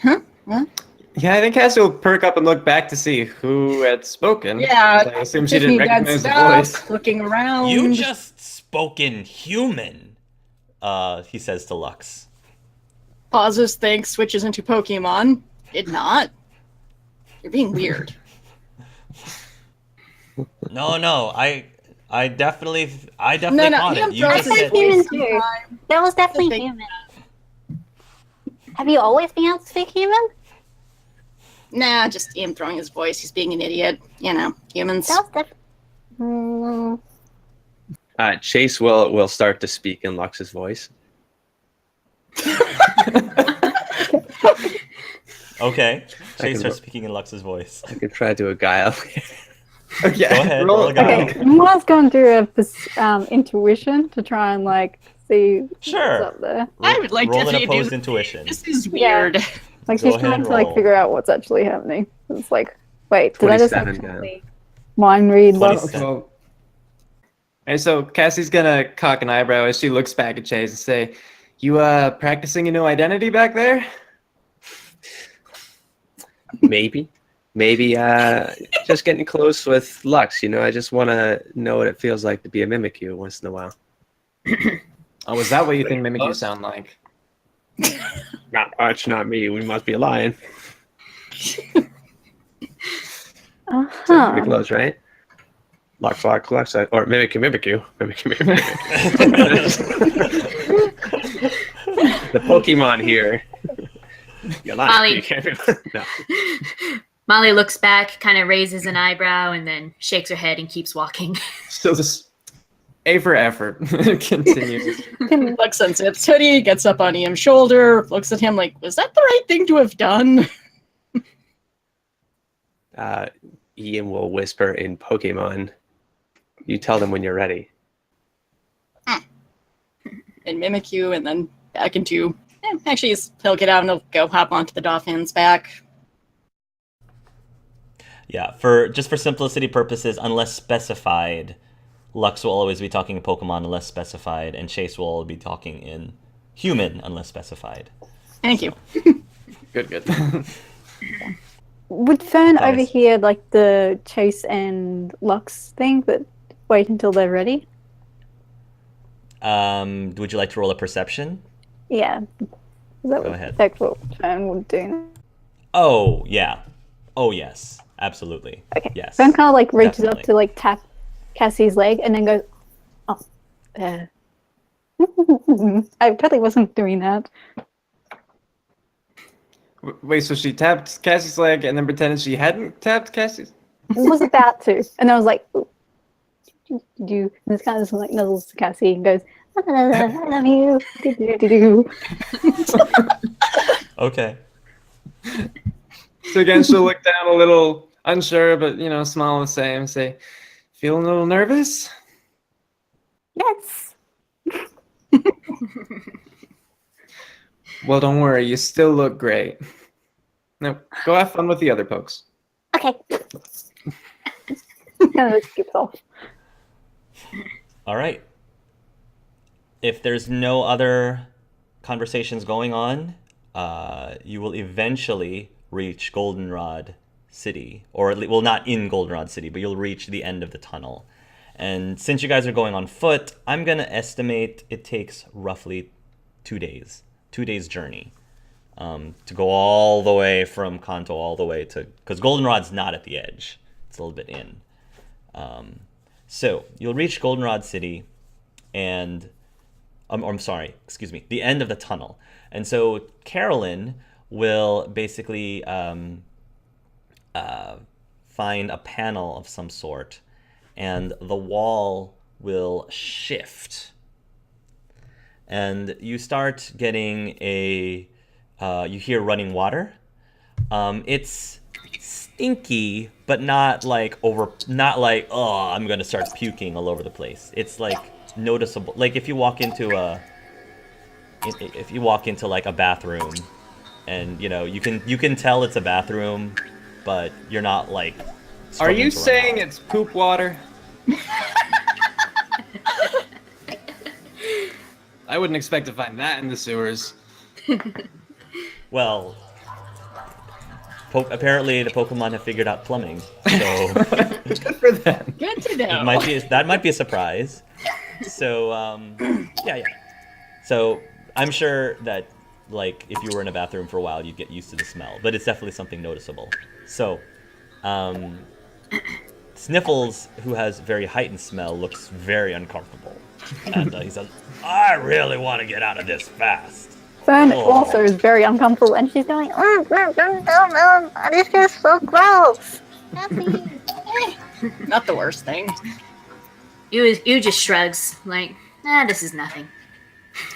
Huh? What? Yeah, I think Cassie will perk up and look back to see who had spoken. Yeah, I assume she Tiffany didn't Dad recognize the stops, voice. looking around. You just spoken human, he says to Lux. Pauses, thinks, switches into Pokemon. Did not. You're being weird. No, I definitely No, caught Ian it. You throws just his said voice human too. sometime. That was definitely Think- human. Have you always been able to speak human? Nah, just Ian throwing his voice. He's being an idiot. You know, humans. That was definitely. Chase will start to speak in Lux's voice. okay. Chase can starts ro- speaking in Lux's voice. I could try to a guile. Okay, Go ahead, roll a guile. Okay, Mila's going through a intuition to try and like see Sure. what's up there. I would like roll Tiffany an to do opposed this. intuition. This is Yeah. weird. Like Go she's ahead trying and to like roll. figure out what's actually happening. It's like, wait, did I just 27 down. actually mind read? 27. Well, and so Cassie's gonna cock an eyebrow as she looks back at Chase and say, "You practicing a new identity back there?" Maybe just getting close with Lux. I just want to know what it feels like to be a Mimikyu once in a while. Oh, is that what you think Mimikyu sound like? Not much, not me. We must be lying. Pretty Uh-huh. close, right? Lux, or Mimikyu. The Pokemon here. You're lying. Molly. You can't be... No. Molly looks back, kind of raises an eyebrow, and then shakes her head and keeps walking. So this A for effort continues. Lux unzips hoodie, gets up on Ian's shoulder, looks at him like, was that the right thing to have done? Ian will whisper in Pokemon. You tell them when you're ready. And Mimikyu, and then back into... actually, he'll get out and he'll go hop onto the Dolphin's back. Yeah, for simplicity purposes, unless specified, Lux will always be talking in Pokemon unless specified, and Chase will be talking in human unless specified. Thank you. Good. Would Fern Nice. overhear like the Chase and Lux thing, but wait until they're ready? Would you like to roll a perception? Yeah. That Go would ahead. affect what Fern would do. Oh, yeah. Oh, yes. Absolutely. Okay. Yes. Fern kind of like reaches Definitely. up to like tap Cassie's leg and then goes, oh, I totally wasn't doing that. Wait, so she tapped Cassie's leg and then pretended she hadn't tapped Cassie's? Was about to. And I was like, ooh, and this kind of just like nuzzles to Cassie and goes, I love you. Do-do-do-do. Okay. So again, she'll look down a little unsure, but smile the same. Say, feeling a little nervous? Yes. Well, don't worry, you still look great. Now, go have fun with the other pokes. Okay. Kind of skips off. All right. If there's no other conversations going on, you will eventually reach Goldenrod City, or well, not in Goldenrod City, but you'll reach the end of the tunnel. And since you guys are going on foot, I'm gonna estimate it takes roughly 2 days. 2 days journey to go all the way from Kanto all the way to, because Goldenrod's not at the edge; it's a little bit in. So you'll reach Goldenrod City, and I'm sorry, excuse me, the end of the tunnel. And so Carolyn will basically find a panel of some sort, and the wall will shift. And you start getting you hear running water. It's stinky, but not like, oh, I'm gonna start puking all over the place. It's like noticeable. Like if you walk into like a bathroom, and you can tell it's a bathroom, but you're not like. Are you struggling to run saying out. it's poop water? I wouldn't expect to find that in the sewers. Well, apparently the Pokemon have figured out plumbing, so Good for them. Good to know. that might be a surprise. So yeah. So I'm sure that like if you were in a bathroom for a while, you'd get used to the smell, but it's definitely something noticeable. So Sniffles, who has very heightened smell, looks very uncomfortable, and he says, "I really want to get out of this fast." Fern Oh. also is very uncomfortable, and she's going, this is so gross. Not the worst thing. You just shrugs like, this is nothing.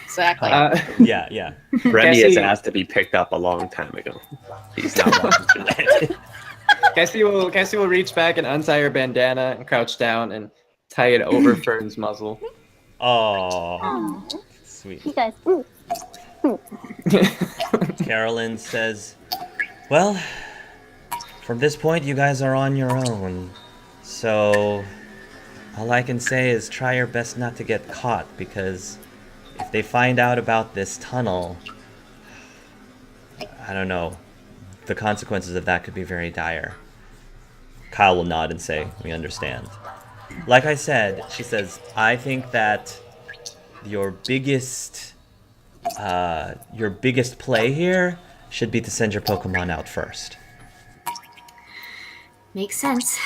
Exactly. Yeah. Remy has Cassie- asked to be picked up a long time ago. He's not walking through that. Cassie will reach back and untie her bandana and crouch down and tie it over Fern's muzzle. Oh, sweet. You guys, Carolyn says, "Well, from this point, you guys are on your own. So, all I can say is try your best not to get caught, because if they find out about this tunnel, I don't know, the consequences of that could be very dire." Kyle will nod and say, "We understand." Like I said, she says, "I think that your biggest play here should be to send your Pokemon out first." Makes sense.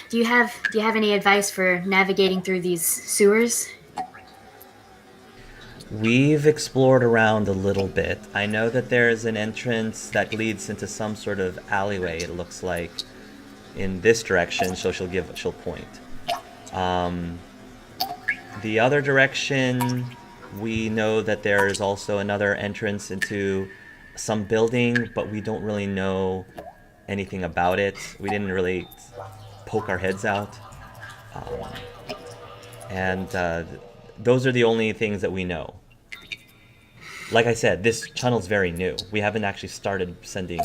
Do you have any advice for navigating through these sewers? We've explored around a little bit. I know that there is an entrance that leads into some sort of alleyway, it looks like, in this direction, so she'll point. The other direction, we know that there is also another entrance into some building, but we don't really know anything about it. We didn't really poke our heads out. Those are the only things that we know. Like I said, this tunnel's very new. We haven't actually started sending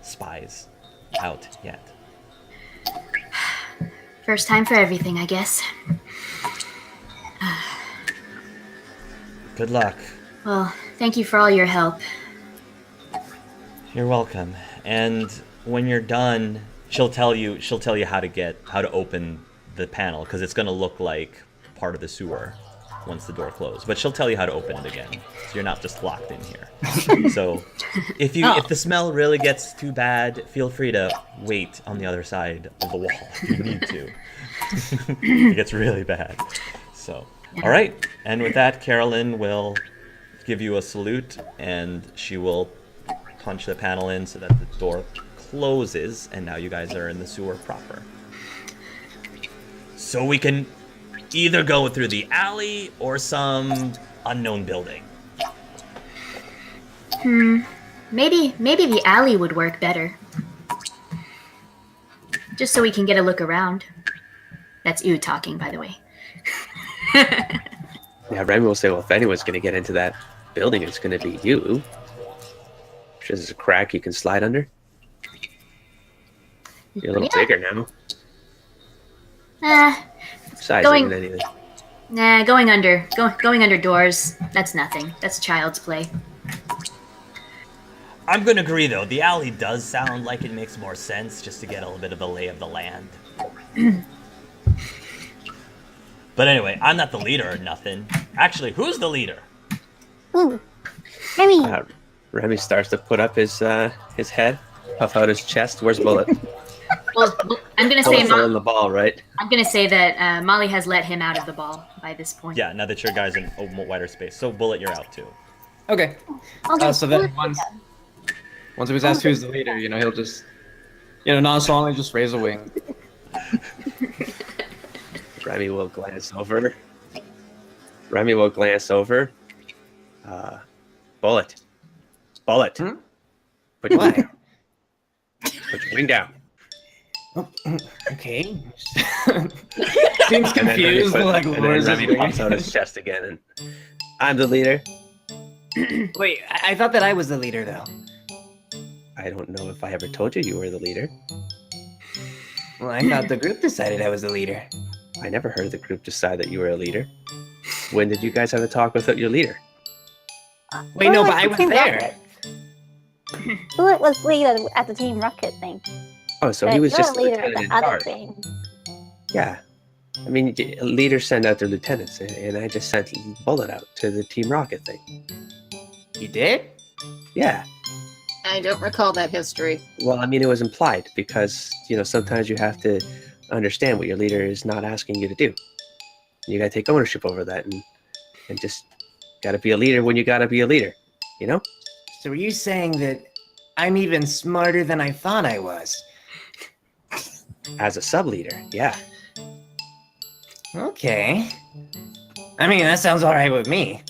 spies out yet. First time for everything, I guess. Good luck. Well, thank you for all your help. You're welcome. And when you're done, she'll tell you how to open the panel, because it's gonna look like part of the sewer once the door closed. But she'll tell you how to open it again, so you're not just locked in here. So if the smell really gets too bad, feel free to wait on the other side of the wall if you need to. It gets really bad. So, all right. And with that, Carolyn will give you a salute, and she will punch the panel in so that the door closes, and now you guys are in the sewer proper. So we can either go through the alley or some unknown building. Maybe the alley would work better. Just so we can get a look around. That's you talking, by the way. Yeah, Remy will say, well, if anyone's going to get into that building, it's going to be you. There's a crack you can slide under. You're a little bigger now. Size Going- isn't anything. Going under doors. That's nothing. That's child's play. I'm gonna agree, though. The alley does sound like it makes more sense, just to get a little bit of the lay of the land. But anyway, I'm not the leader or nothing. Actually, who's the leader? Remy. Remy starts to put up his head, puff out his chest. Where's Bullet? Well, I'm gonna say Bullet's still in the ball, right? I'm gonna say that Molly has let him out of the ball by this point. Yeah, now that your guys in a wider space. So Bullet, you're out too. Okay. Okay, So then once he was asked who's the leader, he'll just, nonchalantly just raise a wing. Remy will glance over. Bullet. Bullet. Hmm? Put your, What? put your wing down. Okay. Seems And then Remy confused, like and then lowers his Remy wing. pops out his chest again, and I'm the leader. Wait, I thought that I was the leader, though. I don't know if I ever told you you were the leader. Well, I thought the group decided I was the leader. I never heard the group decide that you were a leader. When did you guys have a talk with your leader? Wait, no, but I was there. Bullet was leader at the Team Rocket thing. Oh, so But he was you're just a leader at lieutenant the in other charge. thing. Yeah. I mean, leaders send out their lieutenants, and I just sent Bullet out to the Team Rocket thing. You did? Yeah. I don't recall that history. Well, I mean, it was implied because, sometimes you have to understand what your leader is not asking you to do. You got to take ownership over that and just got to be a leader when you got to be a leader, So are you saying that I'm even smarter than I thought I was? As a sub-leader, yeah. Okay. I mean, that sounds all right with me.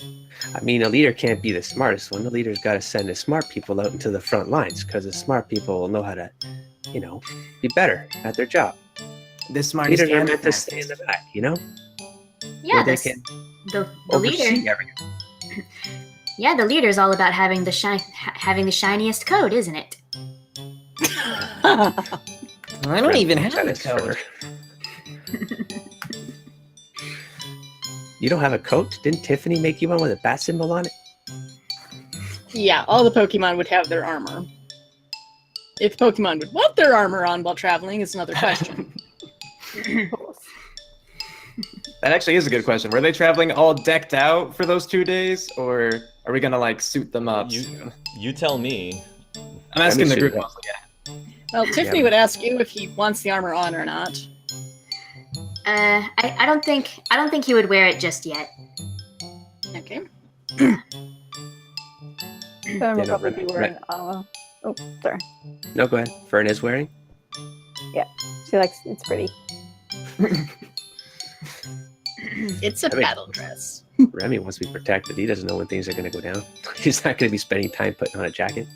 I mean, a leader can't be the smartest one. The leader's got to send the smart people out into the front lines because the smart people will know how to, be better at their job. The smartest Leaders are and meant to stay in the back, Yeah, where they that's can the oversee leader. everything. Yeah, the leader's all about having the shiniest code, isn't it? I don't even have a Tennis code. You don't have a coat? Didn't Tiffany make you one with a bat symbol on it? Yeah, all the Pokemon would have their armor. If Pokemon would want their armor on while traveling is another question. That actually is a good question. Were they traveling all decked out for those 2 days, or are we gonna like suit them up? soon? You tell me. I'm asking the suit group them. mostly. Yeah. Well, Tiffany would ask you if he wants the armor on or not. I don't think he would wear it just yet. Okay. Fern Yeah, will no, probably be right, wearing armor. Oh, sorry. No, go ahead. Fern is wearing? She likes it's pretty. It's a I mean- battle dress. Remy wants to be protected. He doesn't know when things are going to go down. He's not going to be spending time putting on a jacket.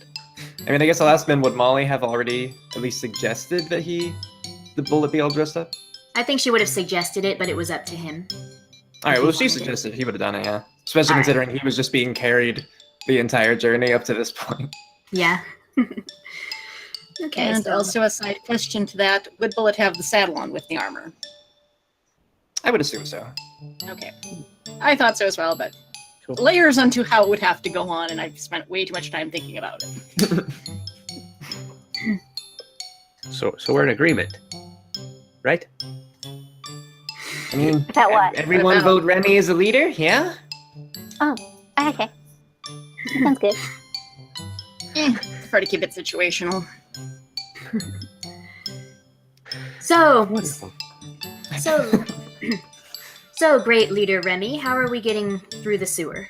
I mean, I guess I'll ask Ben, would Molly have already at least suggested that the Bullet be all dressed up? I think she would have suggested it, but it was up to him. All right, If well, he if she wanted it. suggested, he would have done it, yeah. Especially All right. considering he was just being carried the entire journey up to this point. Yeah. Okay. And so- also a side question to that, would Bullet have the saddle on with the armor? I would assume so. Okay. I thought so as well, but Cool. layers onto how it would have to go on, and I've spent way too much time thinking about it. So we're in agreement, right? I mean, About what? everyone About- vote Remy as a leader, yeah? Okay. Sounds good. Prefer to keep it situational. So, Wonderful. so, so great leader Remy. How are we getting through the sewer?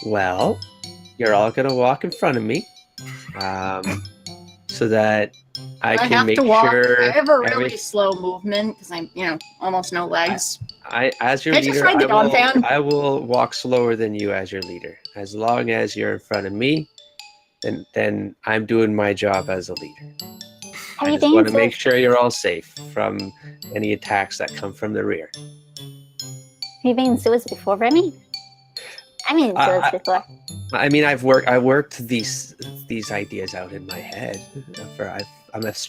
Well, you're all going to walk in front of me, so that I can have make to walk. sure. I have a really every- slow movement because I'm, almost no legs. as your Can I just leader, ride the Dawn Fan? I will walk slower than you as your leader. As long as you're in front of me, then I'm doing my job as a leader. Have I you just want to been make to sure you're all safe from any attacks that come from the rear. Have you been in sewers before, Remy? I mean in sewers before. I mean, I worked these ideas out in my head.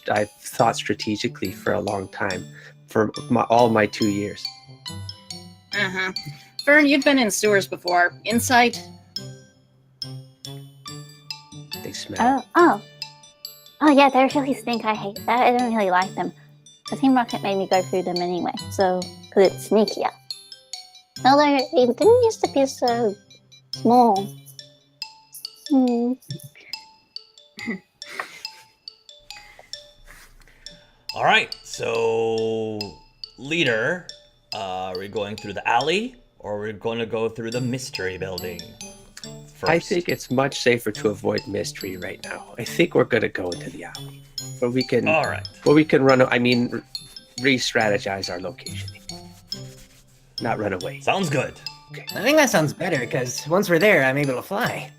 I've thought strategically for a long time, for all my 2 years. Uh-huh. Fern, you've been in sewers before. Insight? They smell. Oh yeah, they really stink. I hate that. I don't really like them. The Team Rocket made me go through them anyway, so because it's sneakier. Although it didn't used to be so small. All right, so leader, are we going through the alley or are we going to go through the mystery building first? I think it's much safer to avoid mystery right now. I think we're gonna go into the alley, where we can, All right. run. I mean, re-strategize our location, not run away. Sounds good. I think that sounds better, because once we're there, I'm able to fly.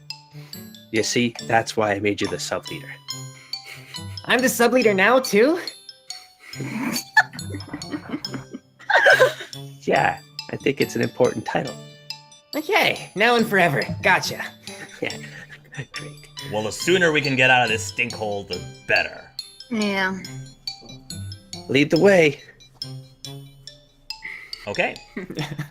You see, that's why I made you the sub leader. I'm the sub leader now, too? Yeah, I think it's an important title. Okay, now and forever. Gotcha. Yeah, great. Well, the sooner we can get out of this stink hole, the better. Yeah. Lead the way. Okay.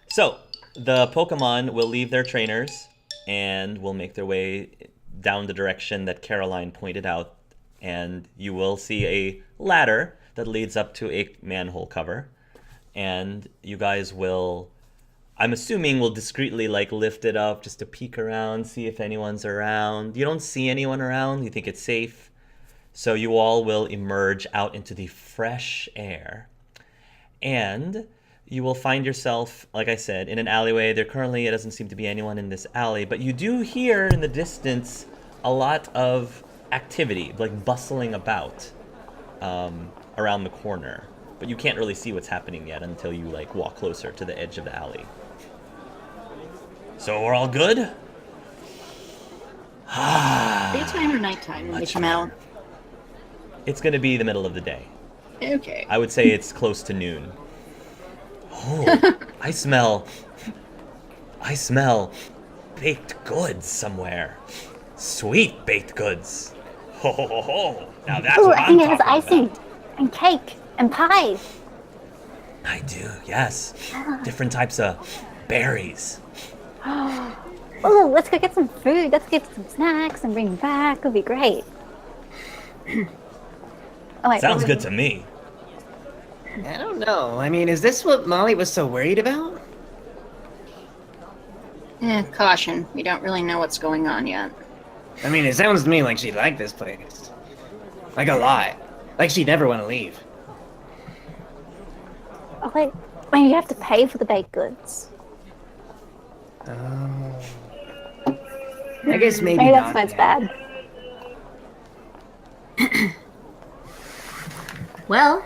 So, the Pokemon will leave their trainers and will make their way down the direction that Caroline pointed out, and you will see a ladder that leads up to a manhole cover. And you guys will, I'm assuming, will discreetly like lift it up just to peek around, see if anyone's around. You don't see anyone around, you think it's safe. So you all will emerge out into the fresh air. And you will find yourself, like I said, in an alleyway. There currently doesn't seem to be anyone in this alley, but you do hear in the distance a lot of activity, like bustling about around the corner. But you can't really see what's happening yet until you like walk closer to the edge of the alley. So we're all good? Daytime or nighttime when we come out? It's gonna be the middle of the day. Okay. I would say it's close to noon. Oh, I smell baked goods somewhere. Sweet baked goods. Ho ho ho ho. Now that's Ooh, what I I'm think it has talking icing about. and cake and pie. I do, yes. Different types of berries. Oh, let's go get some food. Let's get some snacks and bring back. It'll be great. Oh, wait, Sounds good to me. I don't know. I mean, is this what Molly was so worried about? Caution. We don't really know what's going on yet. I mean, it sounds to me like she liked this place. Like a lot. Like she'd never want to leave. Oh, wait, you have to pay for the baked goods. Oh. I guess maybe Maybe that's not why it's then. bad. Well,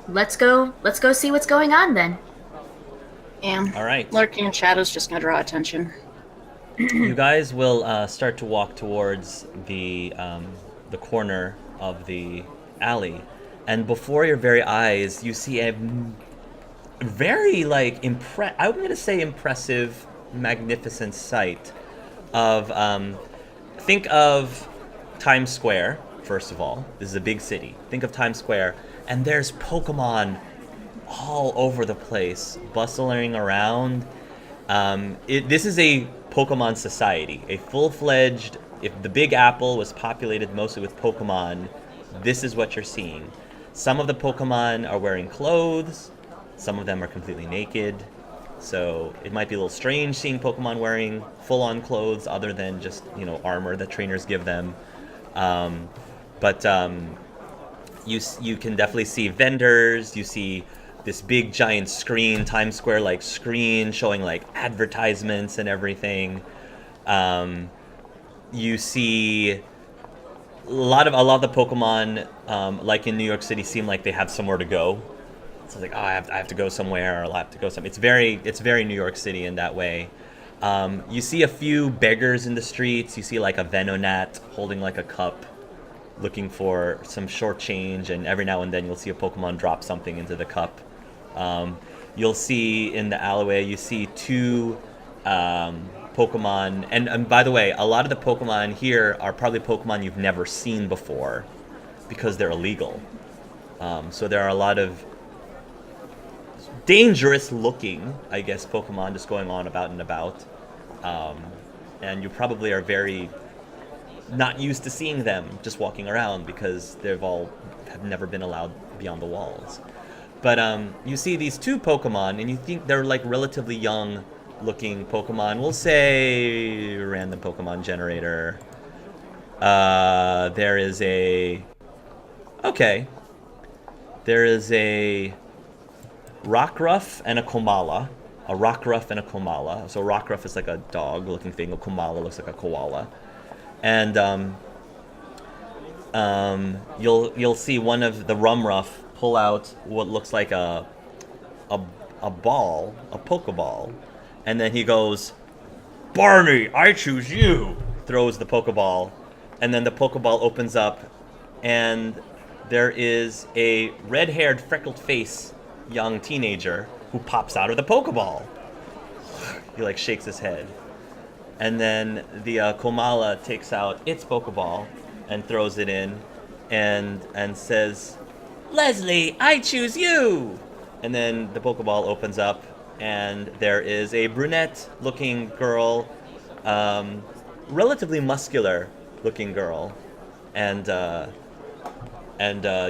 let's go see what's going on then. Yeah. All right. Lurking in shadows just gonna draw attention. You guys will start to walk towards the corner of the alley, and before your very eyes, you see a very like I'm gonna say impressive, magnificent sight of think of Times Square. First of all, this is a big city. Think of Times Square, and there's Pokemon all over the place, bustling around. This is a Pokemon society, a full-fledged. If the Big Apple was populated mostly with Pokemon, this is what you're seeing. Some of the Pokemon are wearing clothes, some of them are completely naked. So it might be a little strange seeing Pokemon wearing full-on clothes other than just, armor that trainers give them. But you can definitely see vendors. You see this big giant screen, Times Square like screen showing like advertisements and everything. You see a lot of the Pokemon, like in New York City, seem like they have somewhere to go. So it's like, oh, I have to go somewhere, or I have to go somewhere. It's very New York City in that way. You see a few beggars in the streets. You see like a Venonat holding like a cup, looking for some short change, and every now and then you'll see a Pokemon drop something into the cup. You'll see in the alleyway, you see two Pokemon, and by the way, a lot of the Pokemon here are probably Pokemon you've never seen before because they're illegal. So there are a lot of dangerous looking, I guess, Pokemon just going on about and about. And you probably are very not used to seeing them just walking around because have never been allowed beyond the walls. But you see these two Pokemon, and you think they're like relatively young looking Pokemon. We'll say random Pokemon generator. There is a Rockruff and a Komala. A Rockruff and a Komala. So Rockruff is like a dog looking thing. A Komala looks like a koala. And you'll see one of the Rumruff pull out what looks like a ball, a Pokeball, and then he goes, "Barney, I choose you!" Throws the Pokeball, and then the Pokeball opens up, and there is a red-haired, freckled-faced young teenager who pops out of the Pokeball. He like shakes his head. And then the Komala takes out its Pokeball and throws it in and says, "Leslie, I choose you!" And then the Pokeball opens up and there is a brunette-looking girl relatively muscular looking girl, and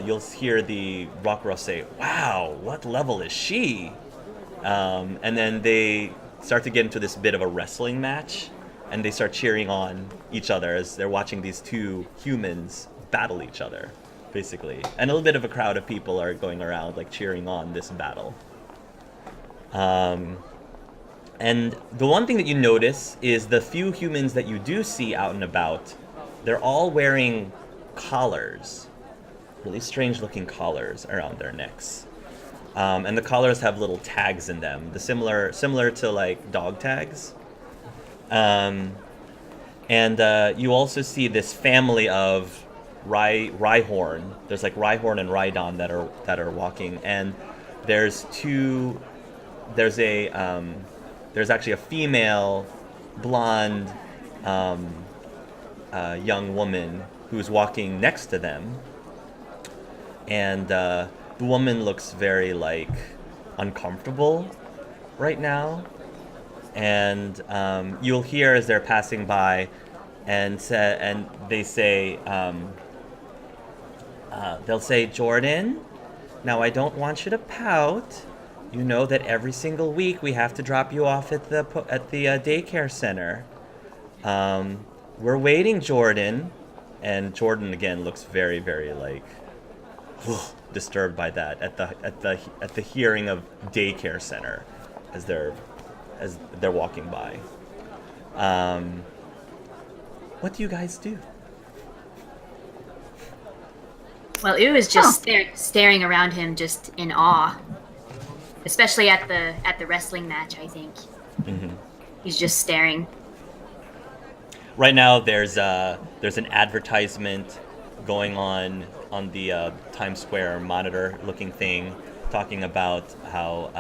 you'll hear the rock girl say, "Wow, what level is she?" And then they start to get into this bit of a wrestling match, and they start cheering on each other as they're watching these two humans battle each other, basically. And a little bit of a crowd of people are going around, like, cheering on this battle. And the one thing that you notice is the few humans that you do see out and about, they're all wearing collars. Really strange looking collars around their necks. And the collars have little tags in them, similar to like dog tags. And you also see this family of Rhyhorn. There's like Rhyhorn and Rhydon that are walking, and there's actually a female blonde young woman who's walking next to them, and the woman looks very like uncomfortable right now, and you'll hear as they're passing by, and they say, they'll say, "Jordan, now I don't want you to pout. You know that every single week we have to drop you off at the daycare center. We're waiting, Jordan." And Jordan again looks very, very like disturbed by that at the hearing of daycare center as they're walking by. What do you guys do? Well, Ooh is just staring around him, just in awe. Especially at the wrestling match, I think. Mm-hmm. He's just staring. Right now, there's an advertisement going on the Times Square monitor-looking thing, talking about how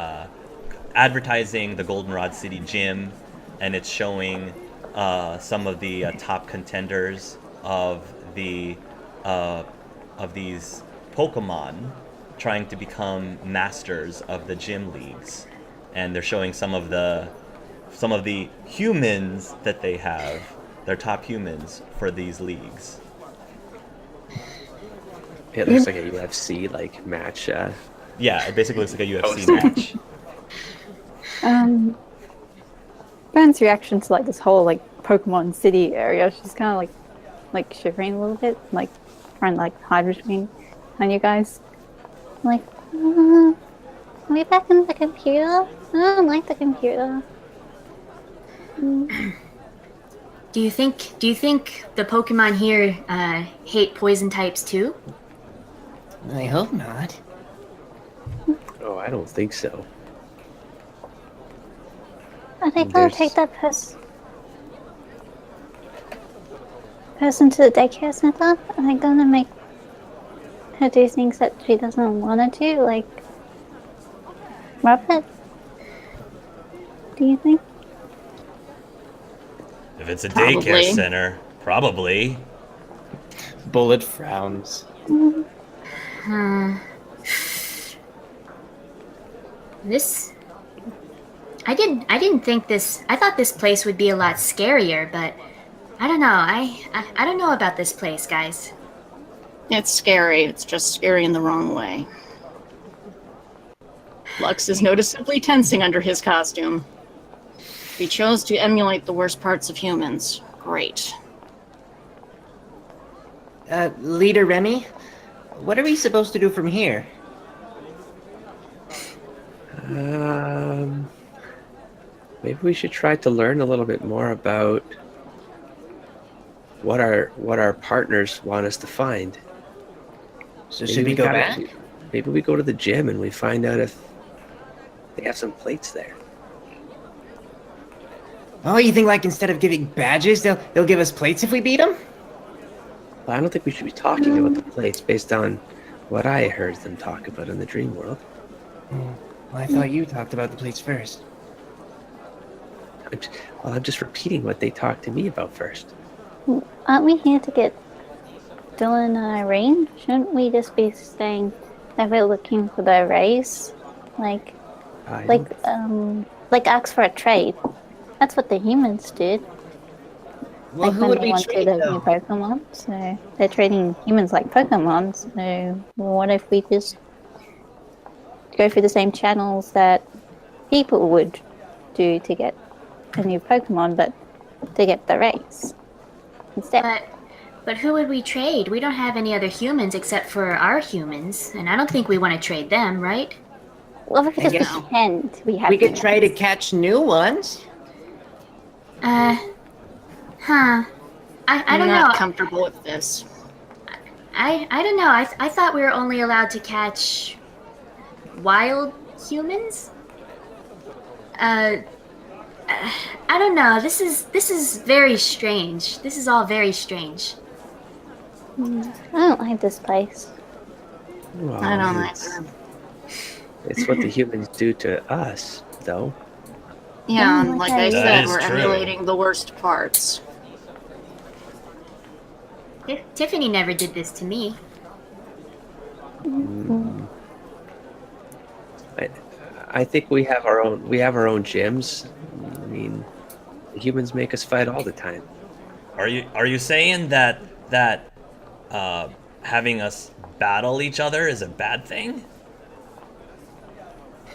advertising the Goldenrod City Gym, and it's showing some of the top contenders of these Pokemon trying to become masters of the gym leagues, and they're showing some of the humans that they have, their top humans for these leagues. It looks like a UFC match. Yeah, it basically looks like a UFC match. Ben's reaction to this whole Pokemon City area, she's kind of like shivering a little bit, trying to hide between you guys. Are we back in the computer? I don't like the computer. Do you think the Pokemon here hate poison types too? I hope not. Oh, I don't think so. Are they gonna take that person to the daycare center? Are they gonna make her do things that she doesn't want to do, like Robert? Do you think? If it's a Probably. daycare center, probably. Bullet frowns. This. I didn't think this. I thought this place would be a lot scarier, but I don't know. I don't know about this place, guys. It's scary. It's just scary in the wrong way. Lux is noticeably tensing under his costume. He chose to emulate the worst parts of humans. Great. Leader Remy, what are we supposed to do from here? Maybe we should try to learn a little bit more about what our partners want us to find. So should we go back? Maybe we go to the gym and we find out if they have some plates there. Oh, you think instead of giving badges, they'll give us plates if we beat them? Well, I don't think we should be talking about the plates based on what I heard them talk about in the dream world. Well, I thought you talked about the plates first. I'm just repeating what they talked to me about first. Aren't we here to get Dylan and Irene? Shouldn't we just be saying that we're looking for the race? Ask for a trade. That's what the humans did. Well, Like who when would they we wanted trade, a new though? Pokemon, so they're trading humans like Pokemon. So what if we just go through the same channels that people would do to get a new Pokemon, but to get the race instead? But who would we trade? We don't have any other humans except for our humans, and I don't think we want to trade them, right? Well, we could I just guess pretend we have we could humans. try to catch new ones. Huh. I I'm don't not know. comfortable with this. I don't know. I thought we were only allowed to catch wild humans. I don't know. This is very strange. This is all very strange. I don't like this place. Well, I don't it's, either. it's what the humans do to us, though. Yeah, and like like I I said, said, is we're true. emulating the worst parts. Tiffany never did this to me. I think we have our own. We have our own gyms. I mean, the humans make us fight all the time. Are you saying that having us battle each other is a bad thing?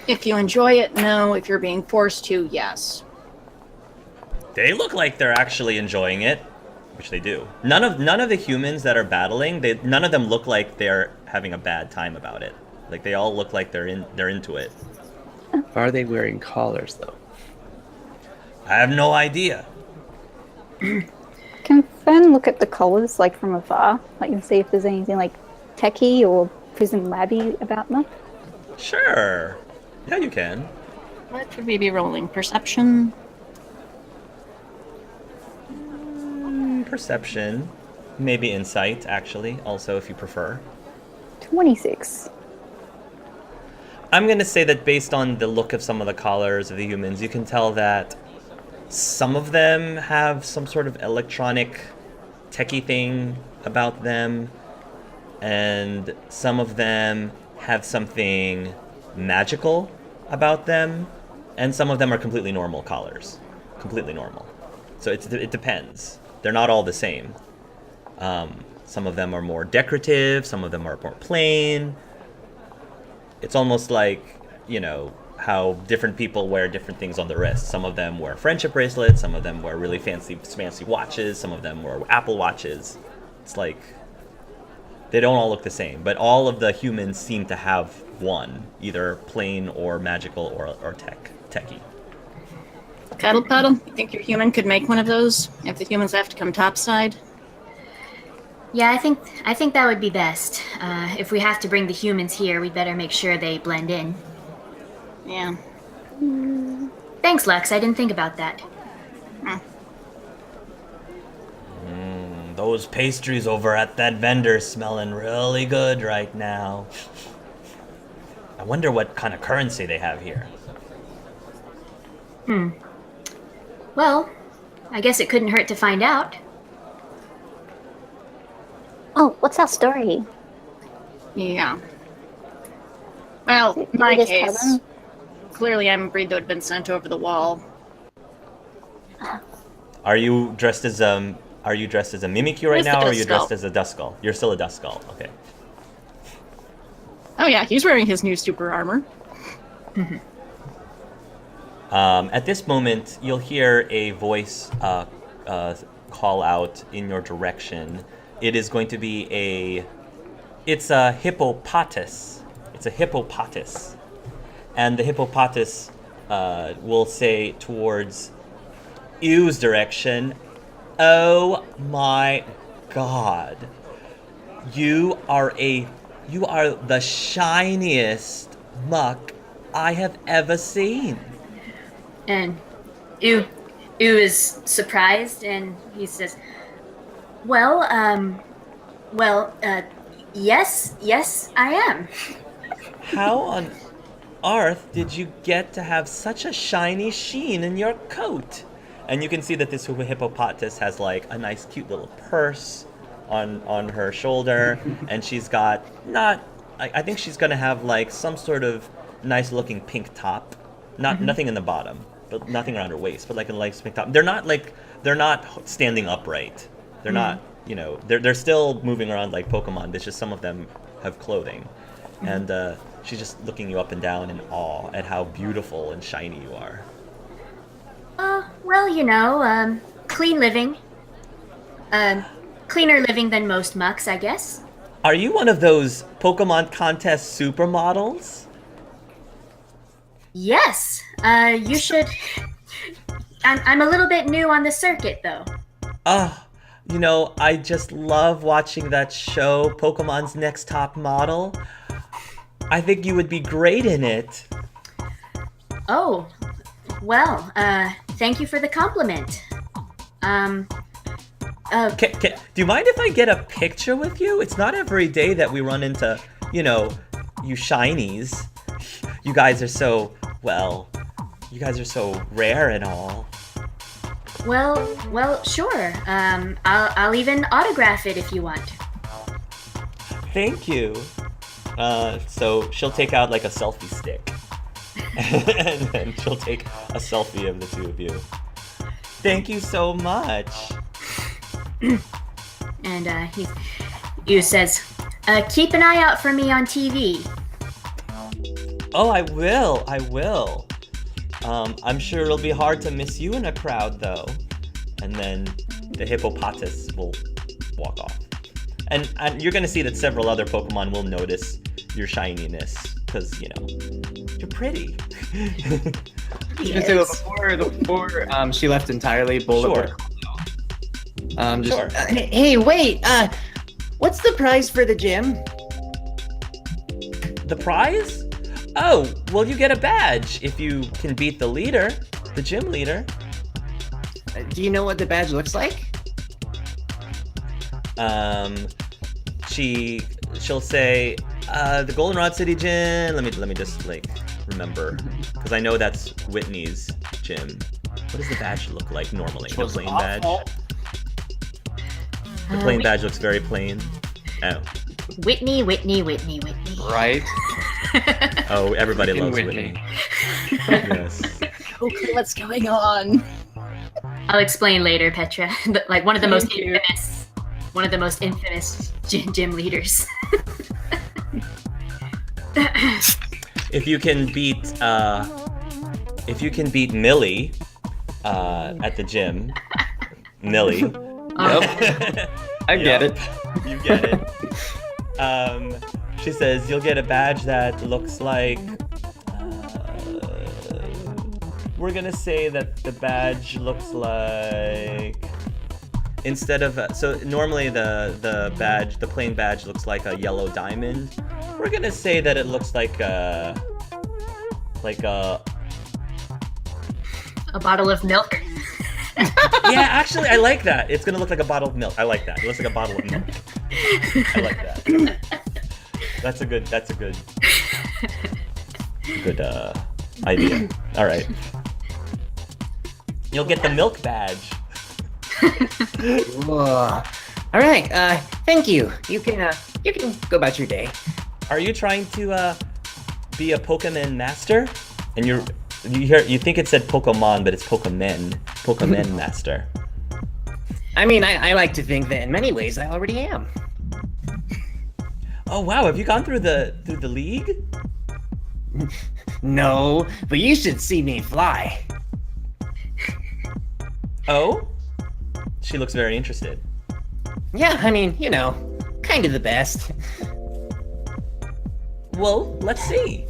If you enjoy it, no. If you're being forced to, yes. They look like they're actually enjoying it, which they do. None of the humans that are battling, none of them look like they're having a bad time about it. Like they all look like they're into it. Are they wearing collars, though? I have no idea. Can Fern look at the collars like from afar, like and see if there's anything like techie or prison labby about them? Sure. Yeah, you can. What would we be rolling? Perception? Perception, maybe insight, actually. Also, if you prefer. 26. I'm gonna say that based on the look of some of the collars of the humans, you can tell that some of them have some sort of electronic techie thing about them, and some of them have something magical about them, and some of them are completely normal collars. Completely normal. So it depends. They're not all the same. Some of them are more decorative, some of them are more plain. It's almost like, you know, how different people wear different things on their wrist. Some of them wear friendship bracelets, some of them wear really fancy watches, some of them wear Apple watches. It's like they don't all look the same, but all of the humans seem to have one, either plain or magical or techie. Cuddle Puddle? You think your human could make one of those if the humans have to come topside? Yeah, I think that would be best. If we have to bring the humans here, we'd better make sure they blend in. Yeah. Thanks, Lex. I didn't think about that. Those pastries over at that vendor smelling really good right now. I wonder what kind of currency they have here. Well, I guess it couldn't hurt to find out. Oh, what's our story? Yeah. Well, in Did my we just tell case, them? clearly I'm a breed that had been sent over the wall. Are you dressed as a Mimikyu right Just a now, or are you Duskull. dressed as a Duskull? You're still a Duskull, okay. Oh yeah, he's wearing his new super armor. At this moment, you'll hear a voice call out in your direction. It is going to be it's a hippopotamus. It's a hippopotamus. And the hippopotamus will say towards Ew's direction, "Oh my god. You are the shiniest muck I have ever seen." And Ew is surprised, and he says, "Well, yes, I am." How on earth did you get to have such a shiny sheen in your coat? And you can see that this hippopotamus has like a nice cute little purse on her shoulder, and she's got I think she's gonna have like some sort of nice looking pink top. Nothing in the bottom, but nothing around her waist, but like a nice pink top. They're not like they're not standing upright. They're not, you know, they're still moving around like Pokemon. It's just some of them have clothing, and she's just looking you up and down in awe at how beautiful and shiny you are. Well, you know, clean living. Cleaner living than most mucks, I guess. Are you one of those Pokemon contest supermodels? Yes. You should. I'm a little bit new on the circuit, though. You know, I just love watching that show, Pokemon's Next Top Model. I think you would be great in it. Oh, well, thank you for the compliment. Do you mind if I get a picture with you? It's not every day that we run into, you know, you shinies. You guys are so, well, you guys are so rare and all. Well, sure. I'll even autograph it if you want. Thank you. So she'll take out like a selfie stick. And then she'll take a selfie of the two of you. Thank you so much. And he says, keep an eye out for me on TV. Oh, I will. I'm sure it'll be hard to miss you in a crowd, though. And then the hippopotamus will walk off. And you're gonna see that several other Pokemon will notice your shininess, because, you know, you're pretty. Yes. Before she left entirely, Bullet Sure. Sure. Hey, wait. What's the prize for the gym? The prize? Oh, well, you get a badge if you can beat the leader, the gym leader. Do you know what the badge looks like? She'll say, the Goldenrod City Gym. Let me just like remember, because I know that's Whitney's gym. What does the badge look like normally? The plain badge. The plain badge looks very plain. Oh. Whitney. Right? Oh, everybody loves Whitney. Whitney. Yes. Okay, what's going on? I'll explain later, Petra. Like one of the most Thank you. infamous gym leaders. If you can beat Millie at the gym, Millie. Yep. I get it. You get it. She says you'll get a badge that looks like. We're gonna say that the badge looks like. Instead of so normally the plain badge looks like a yellow diamond. We're gonna say that it looks like a bottle of milk. Yeah, actually, I like that. It's gonna look like a bottle of milk. I like that. It looks like a bottle of milk. I like that. That's a good idea. All right. You'll get the milk badge. Whoa. All right. Thank you. You can go about your day. Are you trying to be a Pokemon master? And you think it said Pokemon, but it's Pokemon master. I mean, I like to think that in many ways I already am. Oh wow, have you gone through the league? No, but you should see me fly. Oh? She looks very interested. Yeah, I mean, you know, kind of the best. Well, let's see.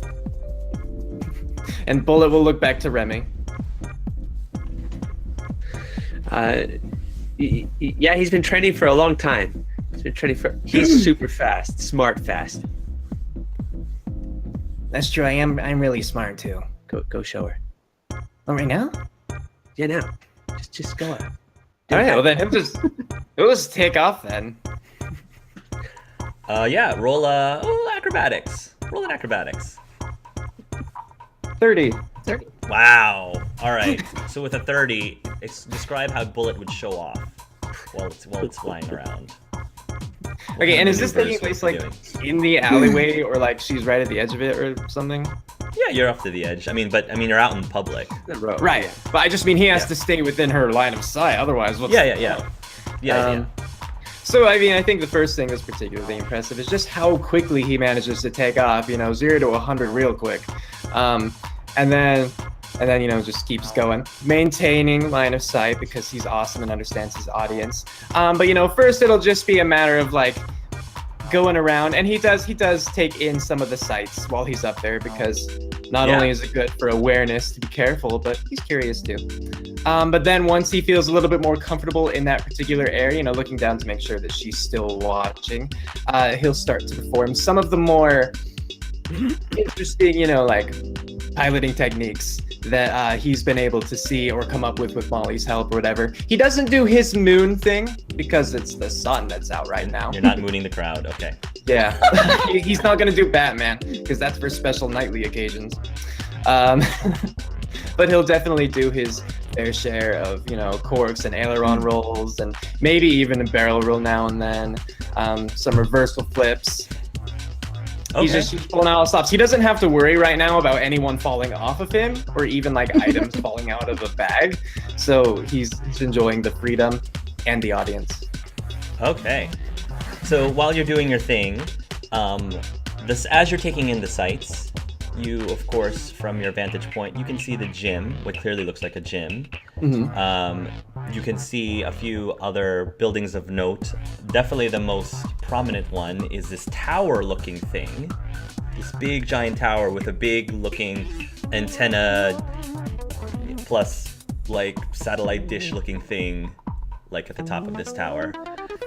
And Bullet will look back to Remy. Yeah, he's been training for a long time. He's super fast, smart fast. That's true. I'm really smart too. Go show her. Oh, right now? Yeah, now. Just go out. All right, well then we'll just take off then. Yeah, roll acrobatics. Roll an acrobatics. 30. Wow. All right. So with a 30, describe how Bullet would show off while it's flying around. Okay, and is this taking maneuvers place would like be in the alleyway or like she's right at the edge of it or something? Yeah, you're off to the edge. I mean, you're out in public. The road. Right. But I just mean he has Yeah. to stay within her line of sight. Otherwise, what's Yeah. So, I mean, I think the first thing that's particularly impressive is just how quickly he manages to take off, 0 to 100 real quick. And then, just keeps going, maintaining line of sight because he's awesome and understands his audience. But, first it'll just be a matter of, like, going around, and he does take in some of the sights while he's up there because not only is it good for awareness to be careful, but he's curious too. But then once he feels a little bit more comfortable in that particular area, looking down to make sure that she's still watching, he'll start to perform some of the more interesting, like piloting techniques that he's been able to see or come up with Molly's help or whatever. He doesn't do his moon thing because it's the sun that's out right now. You're not mooning the crowd. Okay. Yeah. He's not going to do Batman because that's for special nightly occasions. But he'll definitely do his fair share of, corks and aileron rolls and maybe even a barrel roll now and then, some reversal flips. Okay. He's pulling out all stops. He doesn't have to worry right now about anyone falling off of him or even like items falling out of a bag. So he's enjoying the freedom and the audience. Okay. So while you're doing your thing, as you're taking in the sights, you, of course, from your vantage point, you can see the gym, which clearly looks like a gym. You can see a few other buildings of note. Definitely the most prominent one is this tower-looking thing. This big, giant tower with a big-looking antenna plus, like, satellite dish-looking thing, like, at the top of this tower.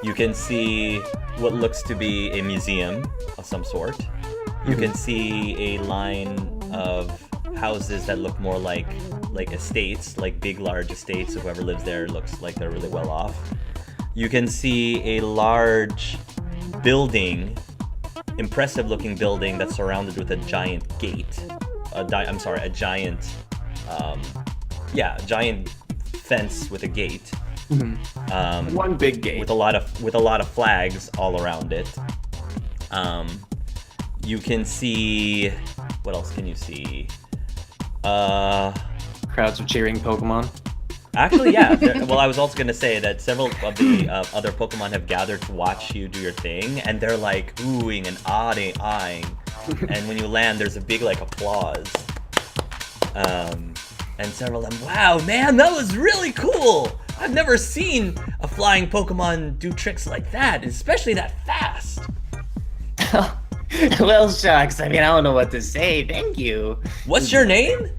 You can see what looks to be a museum of some sort. You can see a line of houses that look more like estates, like big, large estates. Whoever lives there looks like they're really well off. You can see a large building, impressive-looking building that's surrounded with a giant gate. A giant fence with a gate. One big gate with a lot of flags all around it. You can see, what else can you see? Crowds are cheering Pokemon. Actually, yeah. Well, I was also going to say that several of the other Pokemon have gathered to watch you do your thing, and they're like oohing and eyeing. And when you land, there's a big like applause. And several of them, wow, man, that was really cool. I've never seen a flying Pokemon do tricks like that, especially that fast. Well, shucks. I don't know what to say. Thank you. What's your name?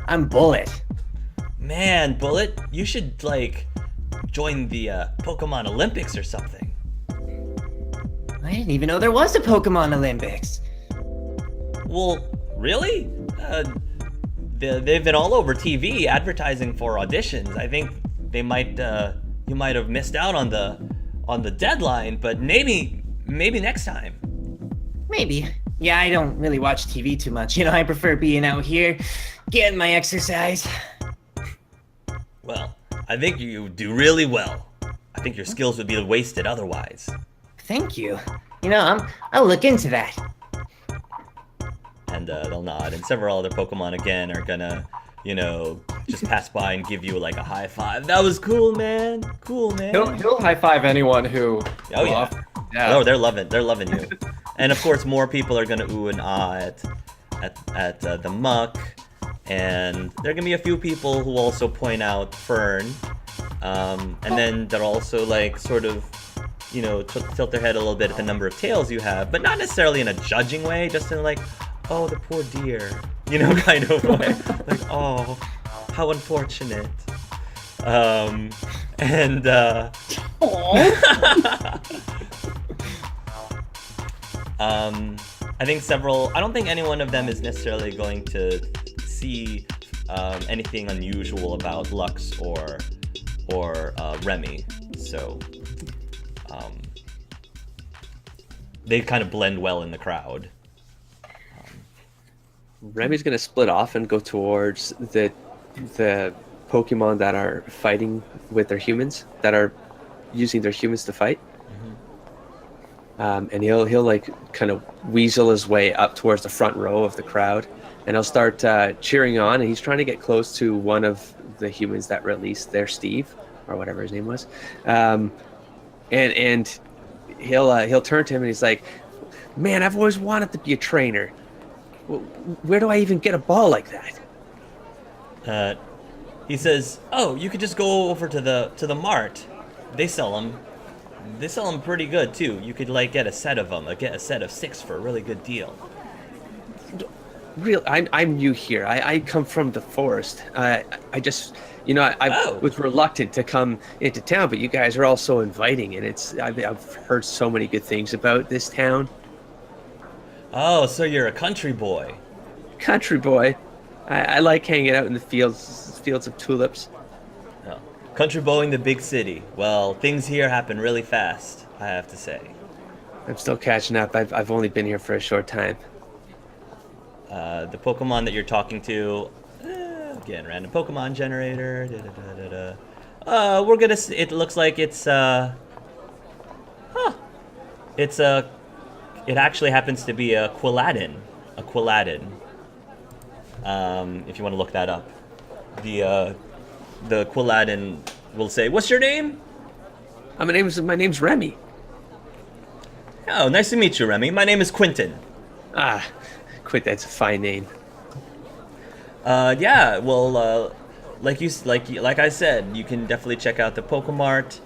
I'm Bullet. Man, Bullet, you should, like, join the Pokemon Olympics or something. I didn't even know there was a Pokemon Olympics. Well, really? They've been all over TV advertising for auditions. I think they might, you might have missed out on the deadline, but maybe next time. Maybe. Yeah, I don't really watch TV too much. I prefer being out here, getting my exercise. Well, I think you do really well. I think your skills would be wasted otherwise. Thank you. I'll look into that. And they'll nod, and several other Pokemon again are gonna, just pass by and give you like a high five. That was cool, man. Cool, man. He'll high five anyone who. Oh yeah. Yeah. Oh, they're loving you. And of course, more people are gonna ooh and ah at the muck, and there are gonna be a few people who also point out Fern, and then they're also like sort of, tilt their head a little bit at the number of tails you have, but not necessarily in a judging way, just in like, oh, the poor dear, kind of way, like, oh, how unfortunate. I think I don't think any one of them is necessarily going to see anything unusual about Lux or Remy, so they kind of blend well in the crowd. Remy's gonna split off and go towards the Pokemon that are fighting with their humans, that are using their humans to fight. and he'll like kind of weasel his way up towards the front row of the crowd, and he'll start cheering on. And he's trying to get close to one of the humans that released their Steve or whatever his name was, and he'll turn to him and he's like, "Man, I've always wanted to be a trainer. Where do I even get a ball like that?" He says, "Oh, you could just go over to the mart. They sell them. They sell them pretty good too. You could like get a set of them, get a set of 6 for a really good deal." I'm new here. I come from the forest. I just, I was reluctant to come into town, but you guys are all so inviting, and I've heard so many good things about this town. Oh, so you're a country boy. Country boy. I like hanging out in the fields of tulips. Oh. Country boy in the big city. Well, things here happen really fast, I have to say. I'm still catching up. I've only been here for a short time. The Pokemon that you're talking to, again, random Pokemon generator. We're gonna. It looks like it's It actually happens to be a Quilladin. A Quilladin. If you want to look that up, the Quilladin will say, "What's your name?" My name's Remy. Oh, nice to meet you, Remy. My name is Quentin. That's a fine name. Yeah. Well, like I said, you can definitely check out the Pokemart.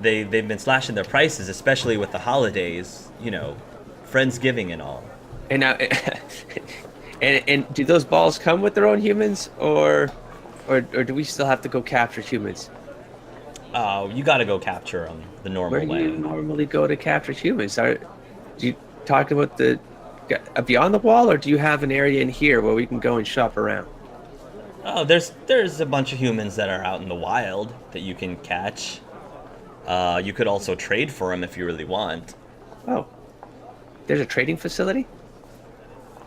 They've been slashing their prices, especially with the holidays. Friendsgiving and all. And now, and do those balls come with their own humans, or do we still have to go capture humans? Oh, you gotta go capture them the normal way. Where do you normally go to capture humans? Do you talk about the beyond the wall, or do you have an area in here where we can go and shop around? Oh, there's a bunch of humans that are out in the wild that you can catch. You could also trade for them if you really want. Oh, there's a trading facility?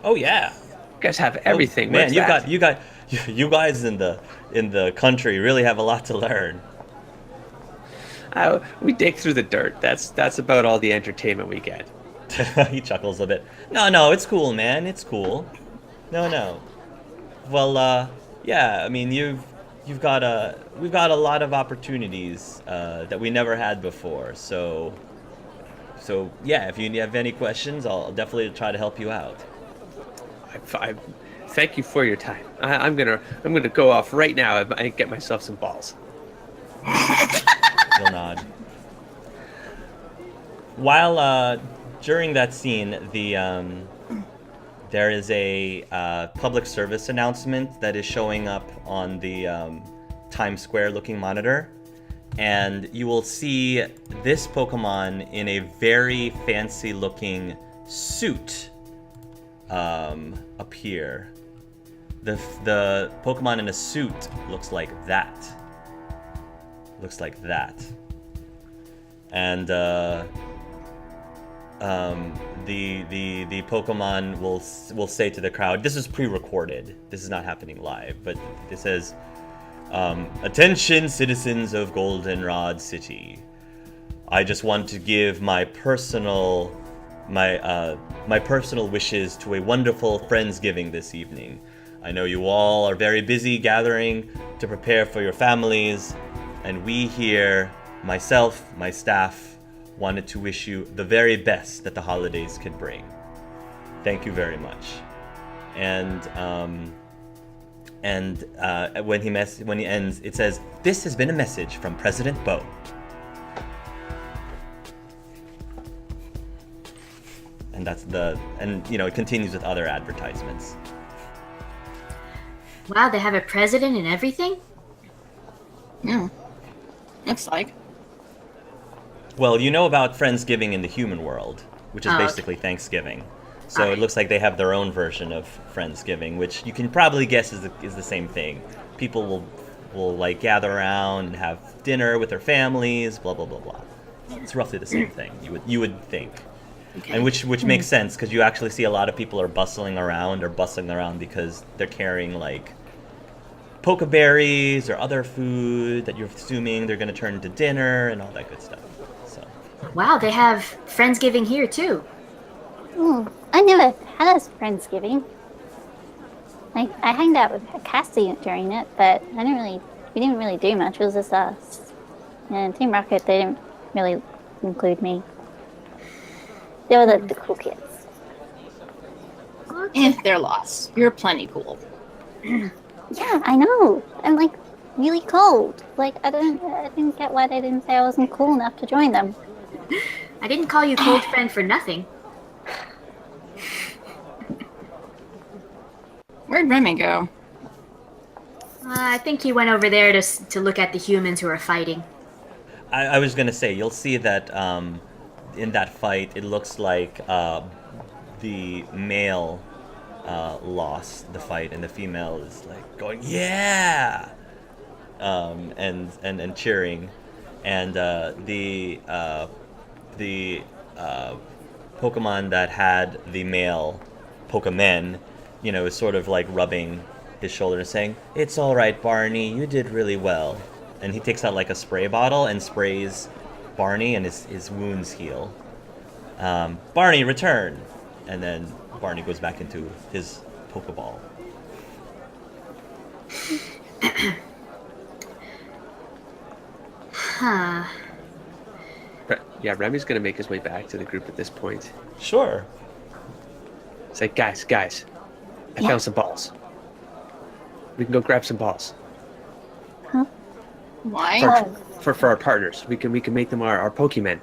Oh yeah. You guys have everything. Man, you guys in the country really have a lot to learn. We dig through the dirt. That's about all the entertainment we get. He chuckles a bit. No, it's cool, man. It's cool. No. Well, yeah. I mean, we've got a lot of opportunities that we never had before. So yeah. If you have any questions, I'll definitely try to help you out. I thank you for your time. I'm gonna go off right now and get myself some balls. He'll nod. While during that scene, there is a public service announcement that is showing up on the Times Square looking monitor, and you will see this Pokemon in a very fancy looking suit appear. The Pokemon in a suit looks like that. And the Pokemon will say to the crowd, this is pre-recorded, this is not happening live, but it says, attention citizens of Goldenrod City. I just want to give my personal wishes to a wonderful Friendsgiving this evening. I know you all are very busy gathering to prepare for your families, and we here, myself, my staff, wanted to wish you the very best that the holidays could bring. Thank you very much. And when he ends, it says, "This has been a message from President Bo." And it continues with other advertisements. Wow, they have a president and everything? Yeah. Looks like. Well, you know about Friendsgiving in the human world, which is basically Thanksgiving. So it looks like they have their own version of Friendsgiving, which you can probably guess is the same thing. People will like gather around and have dinner with their families, blah blah blah blah. It's roughly the same thing. You would think, Okay. and which makes sense because you actually see a lot of people are bustling around because they're carrying like pokeberries or other food that you're assuming they're going to turn into dinner and all that good stuff. So Wow, they have Friendsgiving here too. I never had a Friendsgiving. Like, I hanged out with Cassie during it, but we didn't really do much. It was just us. And Team Rocket, they didn't really include me. They were the cool kids. Their loss. You're plenty cool. Yeah, I know. I'm like really cold. Like, I didn't get why they didn't say I wasn't cool enough to join them. I didn't call you cold friend for nothing. Where'd Remy go? I think he went over there to look at the humans who are fighting. I was gonna say, you'll see that in that fight, it looks like the male lost the fight, and the female is like going, yeah, and cheering, and the Pokemon that had the male Pokemon, is sort of like rubbing his shoulder and saying, "It's all right, Barney, you did really well." And he takes out like a spray bottle and sprays Barney, and his wounds heal. Barney, return! And then Barney goes back into his Pokeball. Huh. Yeah, Remy's gonna make his way back to the group at this point. Sure. It's like, guys, I found some balls. We can go grab some balls. Huh? Why? For our partners. We can make them our Pokemon.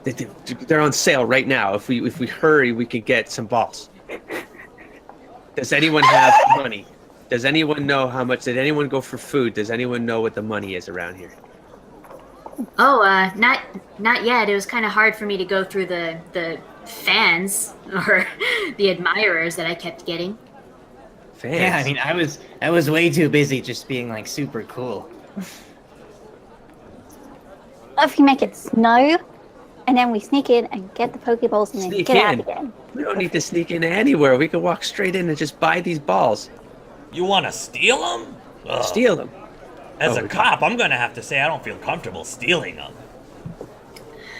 They're on sale right now. If we hurry, we can get some balls. Does anyone have money? Does anyone know how much? Did anyone go for food? Does anyone know what the money is around here? Oh, not yet. It was kind of hard for me to go through the fans or the admirers that I kept getting. Fans? Yeah, I mean, I was way too busy just being like super cool. If you make it snow, and then we sneak in and get the Pokeballs and then Sneak get out in. again. We don't need to sneak in anywhere. We can walk straight in and just buy these balls. You want to steal them? Steal them. As a cop, I'm going to have to say I don't feel comfortable stealing them.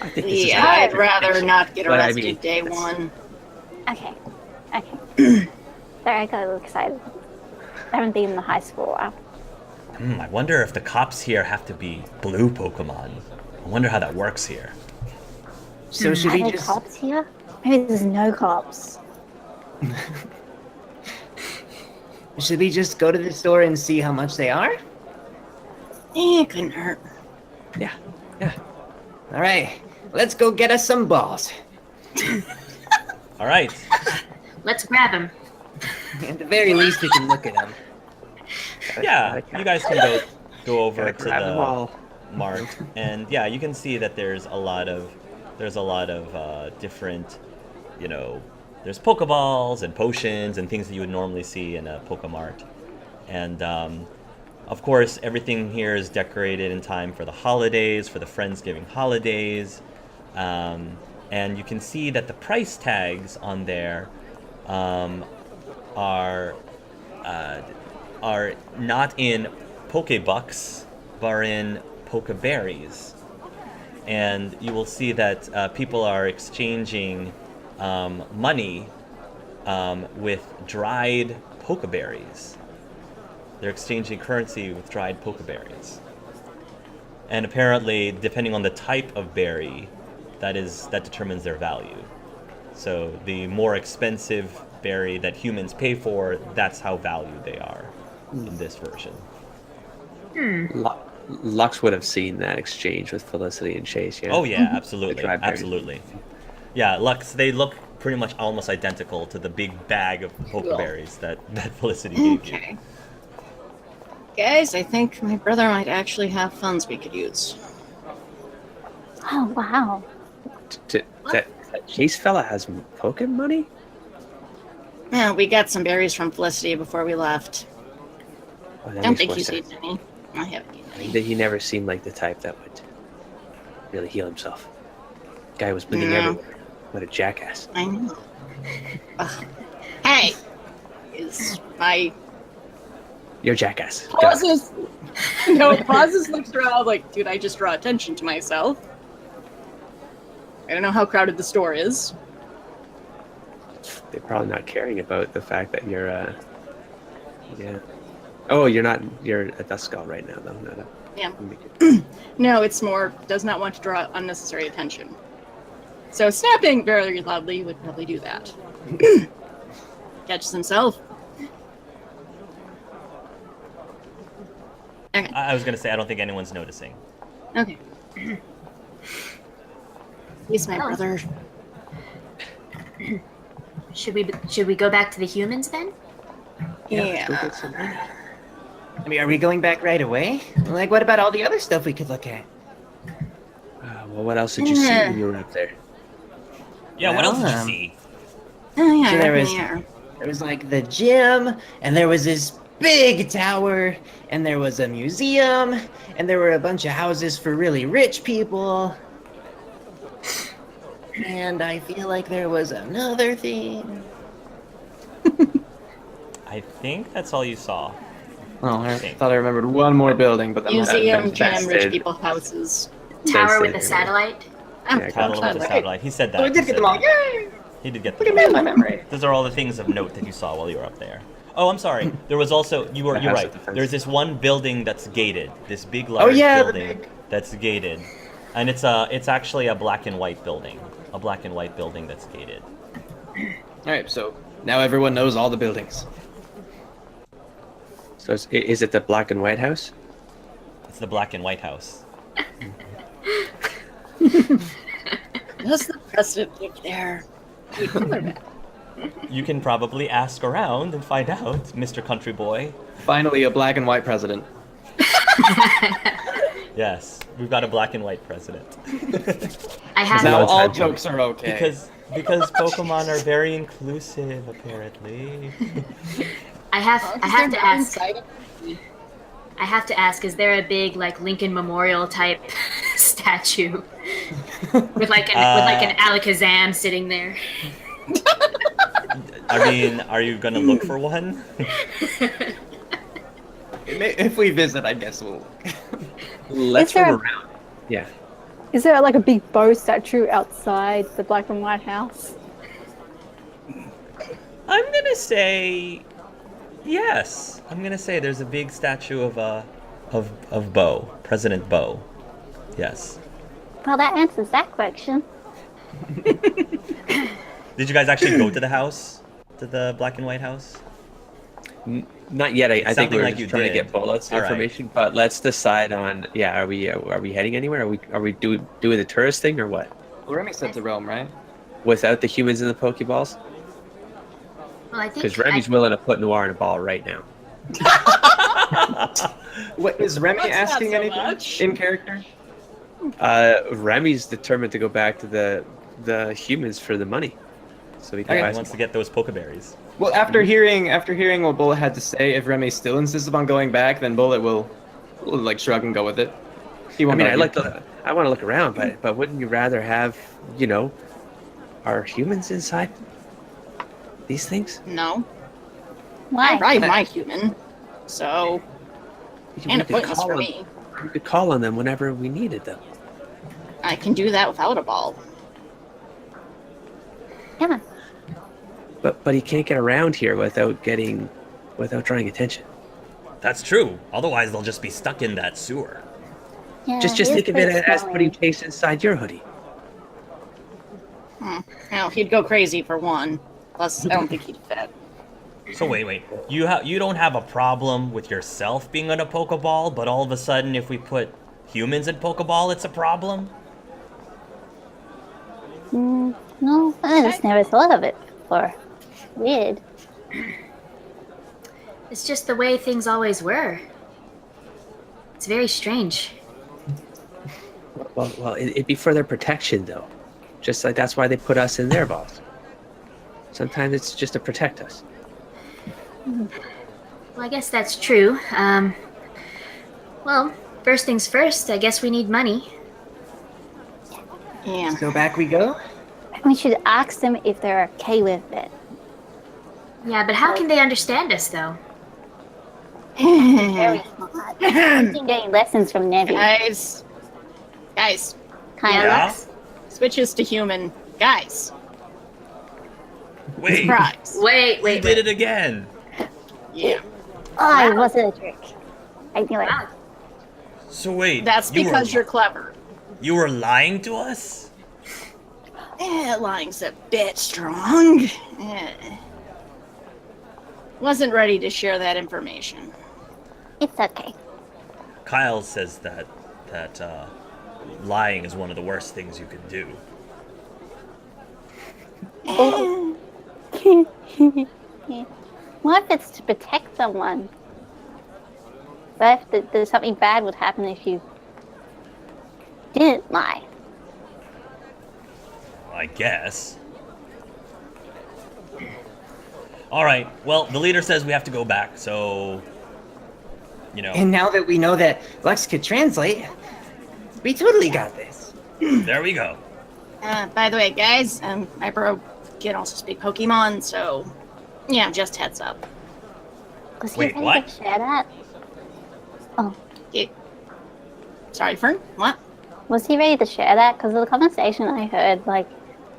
I think this is Yeah, I'd rather not get But I arrested mean, day that's- one. Okay. Sorry, I got a little excited. I haven't been in the high school a while. I wonder if the cops here have to be blue Pokemon. I wonder how that works here. So should Are we there just... cops here? Maybe there's no cops. Should we just go to the store and see how much they are? It couldn't hurt. Yeah. All right, let's go get us some balls. All right. Let's grab him. At the very least, we can look at them. Yeah, you guys can go over Gotta to grab them all. the mart, and yeah, you can see that there's a lot of different, there's Pokeballs and potions and things that you would normally see in a Pokemart, and of course everything here is decorated in time for the holidays, for the Friendsgiving holidays, and you can see that the price tags on there are not in Pokebucks, but are in Pokeberries. And you will see that people are exchanging money with dried Pokeberries. They're exchanging currency with dried Pokeberries. And apparently, depending on the type of berry, that determines their value. So the more expensive berry that humans pay for, that's how valued they are in this version. Lux would have seen that exchange with Felicity and Chase. Yeah. Oh yeah, absolutely, The dry berry. absolutely. Yeah, Lux, they look pretty much almost identical to the big bag of Pokeberries that Felicity gave you. Okay. Guys, I think my brother might actually have funds we could use. Oh, wow. That Chase fella has Pokemon money? Yeah, we got some berries from Felicity before we left. Oh, that Don't makes think more he's sense. eaten any. I haven't eaten any. He never seemed like the type that would really heal himself. Guy was bleeding No. everywhere. What a jackass. I know. Ugh. Hey! Is my You're a jackass. Go. pauses? No, pauses looks around like, dude, I just draw attention to myself. I don't know how crowded the store is. They're probably not caring about the fact that you're, yeah. Oh, you're not. You're a dust skull right now, though. Not a, Yeah. No, it's more does not want to draw unnecessary attention. So snapping very loudly would probably do that. Catches himself. Okay. I was gonna say I don't think anyone's noticing. Okay. He's my brother. Should we go back to the humans then? let's go get some money. I mean, are we going back right away? Like, what about all the other stuff we could look at? Well, what else did you see when you were up there? Yeah, what else did you Well, see? Oh yeah, So there right was- there. There was like the gym, and there was this big tower, and there was a museum, and there were a bunch of houses for really rich people. And I feel like there was another thing. I think that's all you saw. Oh, I thought I remembered one more building, but that must have Museum, been gym, that's rich it. people houses. Tower with it. a satellite. Yeah, Tunnel with the satellite. He said that. So I He did get said them all. that. Yay! He did get Look them. at me, my memory. Those are all the things of note that you saw while you were up there. Oh, I'm sorry. There was also you're House right. of Defense. There's this one building that's gated. This big large yeah, the building big- that's gated, and it's actually a black and white building. A black and white building that's gated. Alright, so now everyone knows all the buildings. So is it the black and white house? It's the black and white house. Does the president live there? You can probably ask around and find out, Mr. Country Boy. Finally, a black and white president. Yes, we've got a black and white president. I have Now No, it's all not. jokes are okay. because Pokemon are very inclusive, apparently. I have to ask. Inside. I have to ask, is there a big like Lincoln Memorial type statue with like an Alakazam sitting there? I mean, are you gonna look for one? If we visit, I guess we'll. Let's Is there roam a- around. Yeah. Is there like a big bow statue outside the black and white house? I'm gonna say yes. I'm gonna say there's a big statue of Bo, President Bo. Yes. Well, that answers that question. Did you guys actually go to the house, to the black and white house? Not yet. I think Sounding we're like just you trying to did. get bullets All right. information, but let's decide on. Yeah, are we heading anywhere? Are we doing the tourist thing or what? Well, Remy said to Rome, right? Without the humans and the Pokeballs? Well, I think Because Remy's willing to put Noir in a ball right now. What is Remy That's not asking so anything much. in character? Remy's determined to go back to the humans for the money, so he can Okay. buy He some. wants to get those Pokeberries. Well, after hearing what Bullet had to say, if Remy still insists upon going back, then Bullet will like shrug and go with it. He I won't mean, argue. I want to look around, but wouldn't you rather have, our humans inside these things? No. Why? I ride my human. So, We and could appointments call for them- me. We could call on them whenever we needed them. I can do that without a ball. Yeah. But he can't get around here without drawing attention. That's true. Otherwise, they'll just be stuck in that sewer. Yeah, Just he's think of it pretty as smelly. putting taste inside your hoodie. Now, he'd go crazy for one. Plus, I don't think he'd fit. So wait. You don't have a problem with yourself being in a Pokeball, but all of a sudden, if we put humans in Pokeball, it's a problem? No, I just never thought of it before. Weird. it's just the way things always were. It's very strange. Well, it'd be for their protection, though. Just like that's why they put us in their balls. Sometimes it's just to protect us. Well, I guess that's true. Well, first things first, I guess we need money. Yeah. So back we go. We should ask them if they're okay with it. Yeah, but how can they understand us, though? Very smart. I've been getting lessons from Nevi. Guys. Kind Yeah? of. Switches to human. Guys, Wait, surprise. Wait, we wait, did wait. it again. Yeah. I wasn't a trick. I knew it. Wow. So wait, That's because you're clever. you were lying to us? Lying's a bit strong. Wasn't ready to share that information. It's okay. Kyle says that lying is one of the worst things you can do. What if it's to protect someone? What if there's something bad would happen if you didn't lie? I guess. All right. Well, the leader says we have to go back, so And now that we know that Lux could translate, we totally got this. there we go. By the way, guys, my bro can also speak Pokemon, so yeah, just heads up. Was he Wait, ready what? to share that? Oh, Sorry, Fern. What? was he ready to share that? Because of the conversation I heard, like,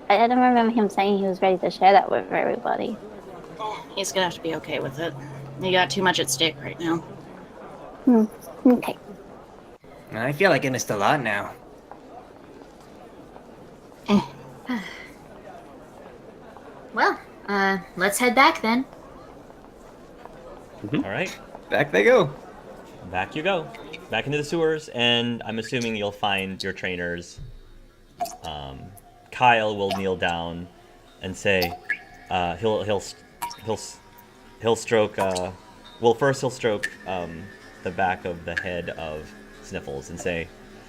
I don't remember him saying he was ready to share that with everybody. He's gonna have to be okay with it. You got too much at stake right now. Okay. I feel like I missed a lot now. Well, let's head back then. All right. Back they go. Back you go. Back into the sewers, and I'm assuming you'll find your trainers. Kyle will kneel down and say, he'll stroke. Well, first he'll stroke the back of the head of Sniffles and say,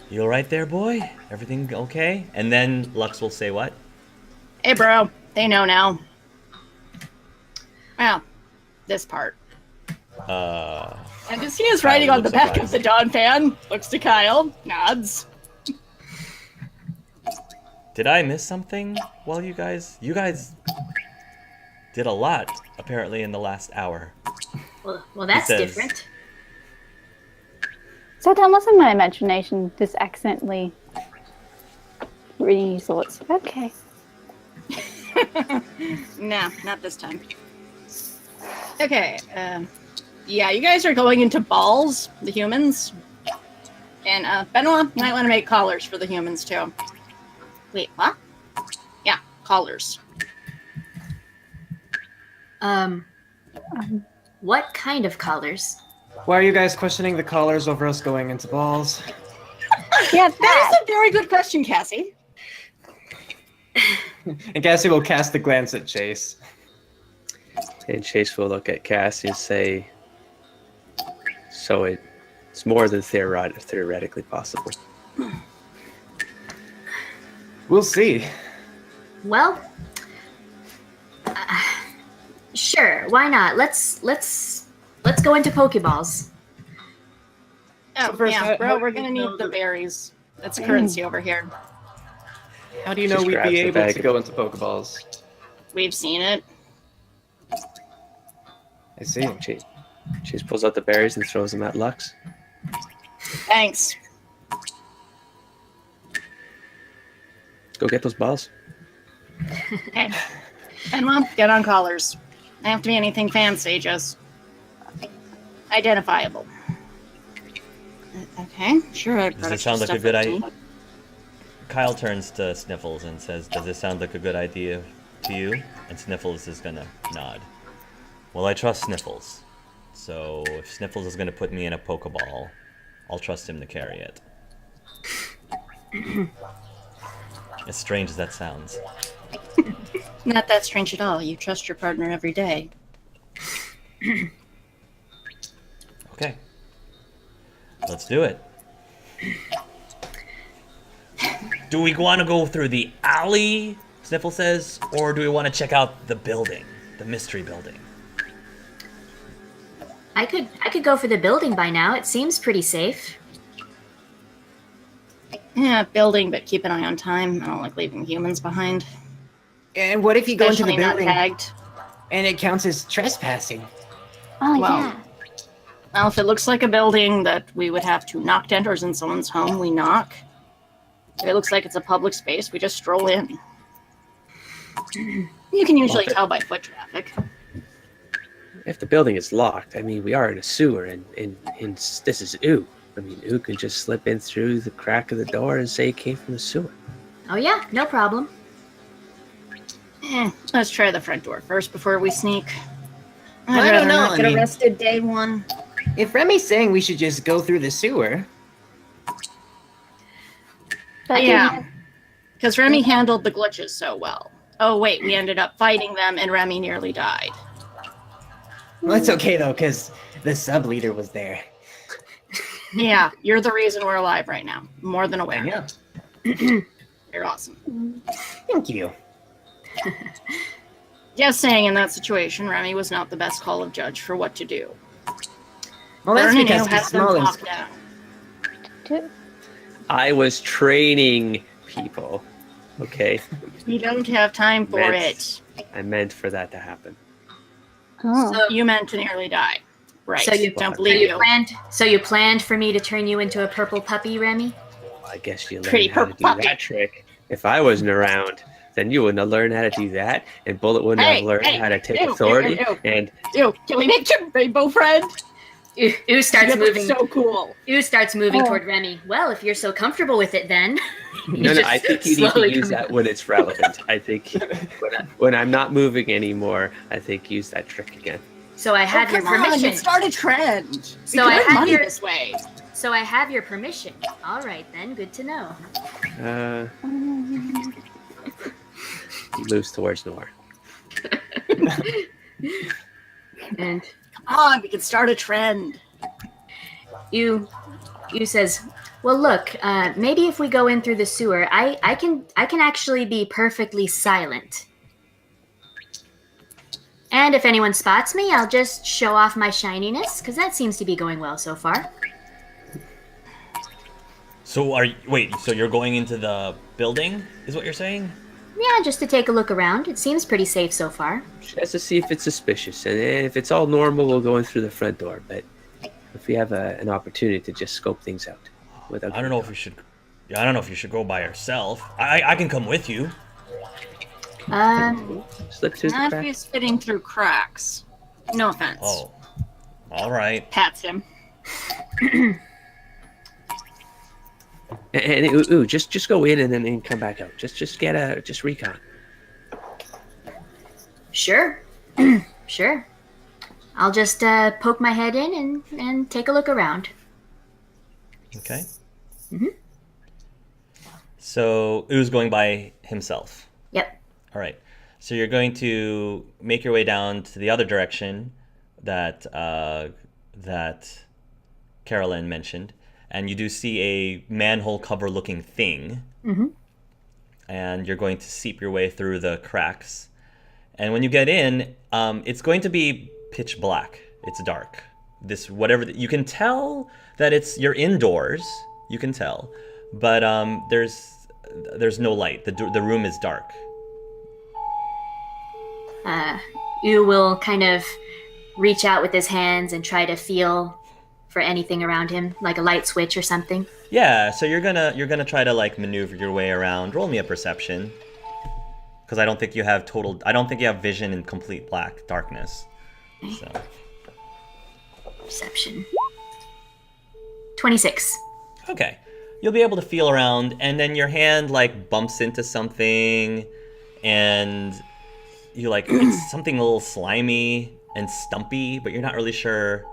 "You all right there, boy? Everything okay?" And then Lux will say, "What?" Hey, bro. They know now. Well, this part. And Christina's writing Kyle on the looks back of surprised. the Dawn fan. Looks to Kyle. Nods. Did I miss something? Well, you guys did a lot apparently in the last hour. Well, that's says- different. So that wasn't my imagination, just accidentally reading your thoughts. Okay. Nah, not this time. Okay, yeah, you guys are going into balls, the humans. And, Benoit, you might want to make collars for the humans, too. Wait, what? Yeah, collars. What kind of collars? Why are you guys questioning the callers over us going into balls? Yeah, That is a very good question, Cassie. And Cassie will cast a glance at Chase. And Chase will look at Cassie and say, "So it's more than theoretically possible." We'll see. Well, sure. Why not? Let's go into Pokeballs. Oh, So first, yeah, how bro, do we're you gonna know need the that- berries. That's currency over here. How do you know Just we'd grabs be the able bag to and- go into Pokeballs? We've seen it. I see. Chase pulls out the berries and throws them at Lux. Thanks. Go get those balls. Okay. Benoit, get on collars. They have to be anything fancy, just identifiable. Okay, sure. Does it sound like a good idea? Kyle turns to Sniffles and says, "Does this sound like a good idea to you?" And Sniffles is gonna nod. Well, I trust Sniffles. So if Sniffles is gonna put me in a Pokeball, I'll trust him to carry it. As strange as that sounds. Not that strange at all. You trust your partner every day. Okay. Let's do it. Do we want to go through the alley, Sniffle says, or do we want to check out the building, the mystery building? I could go for the building by now. It seems pretty safe. Yeah, building, but keep an eye on time. I don't like leaving humans behind. And what if you go into the Especially not building tagged. and it counts as trespassing? Oh, Well, yeah. Well, if it looks like a building that we would have to knock to enter in someone's home, we knock. It looks like it's a public space. We just stroll in. You can usually tell by foot traffic. If the building is locked, I mean, we are in a sewer, and this is Ooh. I mean, Ooh can just slip in through the crack of the door and say it came from the sewer. Oh yeah, no problem. Let's try the front door first before we sneak. I I'd don't rather know, not I get mean- arrested day one. If Remy's saying we should just go through the sewer, But Yeah, because Remy handled the glitches so well. Oh wait, we ended up fighting them, and Remy nearly died. well, it's okay though, because the sub leader was there. Yeah, you're the reason we're alive right now. More than aware. Yeah. You're awesome. Thank you. Just saying, in that situation, Remy was not the best call of judge for what to do. Well, that's Bernino because he's has them small and locked down. I was training people. Okay, You don't have time for Meds. it. I meant for that to happen. oh, So, You meant to nearly die. Right. So you- don't so believe you you. planned for me to turn you into a purple puppy, Remy? I guess you learned Pretty how to do puppy. that trick. If I wasn't around, then you wouldn't have learned how to do that, and Bullet wouldn't Hey, have learned hey, how to take ew, authority. ew, ew. And Ew, can we make you rainbow friend? Ooh starts You look moving. so cool. Ooh starts moving Oh. toward Remy. Well, if you're so comfortable with it, then. no, just I think you need to slowly use come- that when it's relevant. I think when I'm not moving anymore, I think use that trick again. So I have your Come on, permission. you start a trend. So we I can earn have money your- this way. So I have your permission. All right then, good to know. He moves towards Noir. And Come on, we can start a trend. you says, well, look, maybe if we go in through the sewer, I can actually be perfectly silent. And if anyone spots me, I'll just show off my shininess, because that seems to be going well so far. So so you're going into the building, is what you're saying? Yeah, just to take a look around. It seems pretty safe so far. Just to see if it's suspicious, and if it's all normal, we'll go in through the front door. But if we have an opportunity to just scope things out, without I don't know if we should. Yeah, I don't know if you should go by yourself. I can come with you. slip through the Not if crack. he's fitting through cracks. No offense. Oh, all right. Pats him. And ooh, just go in and then come back out. Just recon. Sure. Sure. I'll just poke my head in and take a look around. Okay. Mhm. So Oo's going by himself. Yep. All right. So you're going to make your way down to the other direction that that Carolyn mentioned, and you do see a manhole cover looking thing. Mm-hmm. And you're going to seep your way through the cracks. And when you get in, it's going to be pitch black. It's dark. You can tell that you're indoors. You can tell, but there's no light. The room is dark. Yu will kind of reach out with his hands and try to feel for anything around him, like a light switch or something. Yeah. So you're gonna try to like maneuver your way around. Roll me a perception, because I don't think you have vision in complete black darkness. So. Perception. 26. Okay. You'll be able to feel around, and then your hand like bumps into something, and you it's something a little slimy and stumpy, but you're not really sure.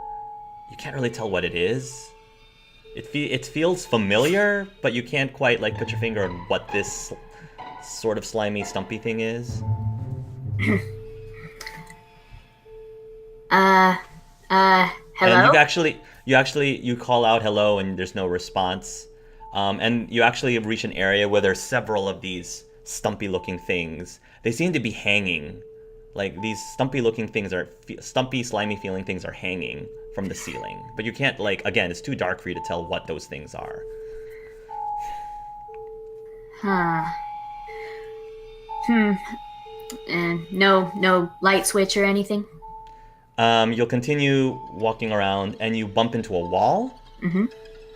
You can't really tell what it is. It feels familiar, but you can't quite like put your finger on what this sort of slimy, stumpy thing is. Hello? And you call out hello, and there's no response. And you actually reach an area where there's several of these stumpy-looking things. They seem to be hanging. Like, these stumpy-looking things stumpy, slimy-feeling things are hanging from the ceiling. But you can't, again, it's too dark for you to tell what those things are. Huh. And no light switch or anything? You'll continue walking around, and you bump into a wall. Mm-hmm.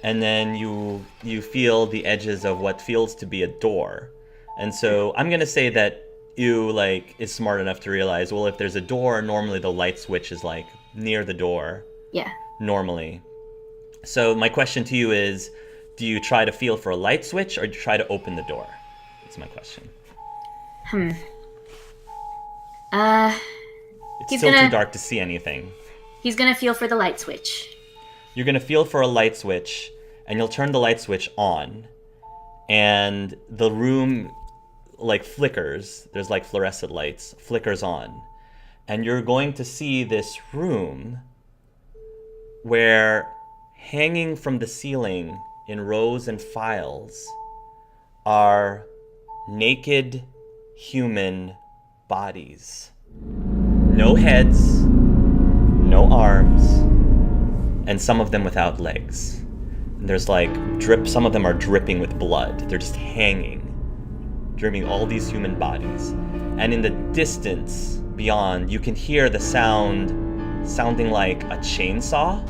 and then you feel the edges of what feels to be a door. And so I'm gonna say that you is smart enough to realize, well, if there's a door, normally the light switch is near the door. Yeah. Normally. So my question to you is, do you try to feel for a light switch or do you try to open the door? That's my question. It's still too dark to see anything. He's gonna feel for the light switch. You're gonna feel for a light switch, and you'll turn the light switch on, and the room flickers. There's fluorescent lights, flickers on, and you're going to see this room where hanging from the ceiling in rows and files are naked human bodies. No heads, no arms, and some of them without legs. And there's some of them are dripping with blood. They're just hanging, dripping all these human bodies. And in the distance beyond, you can hear the sounding like a chainsaw.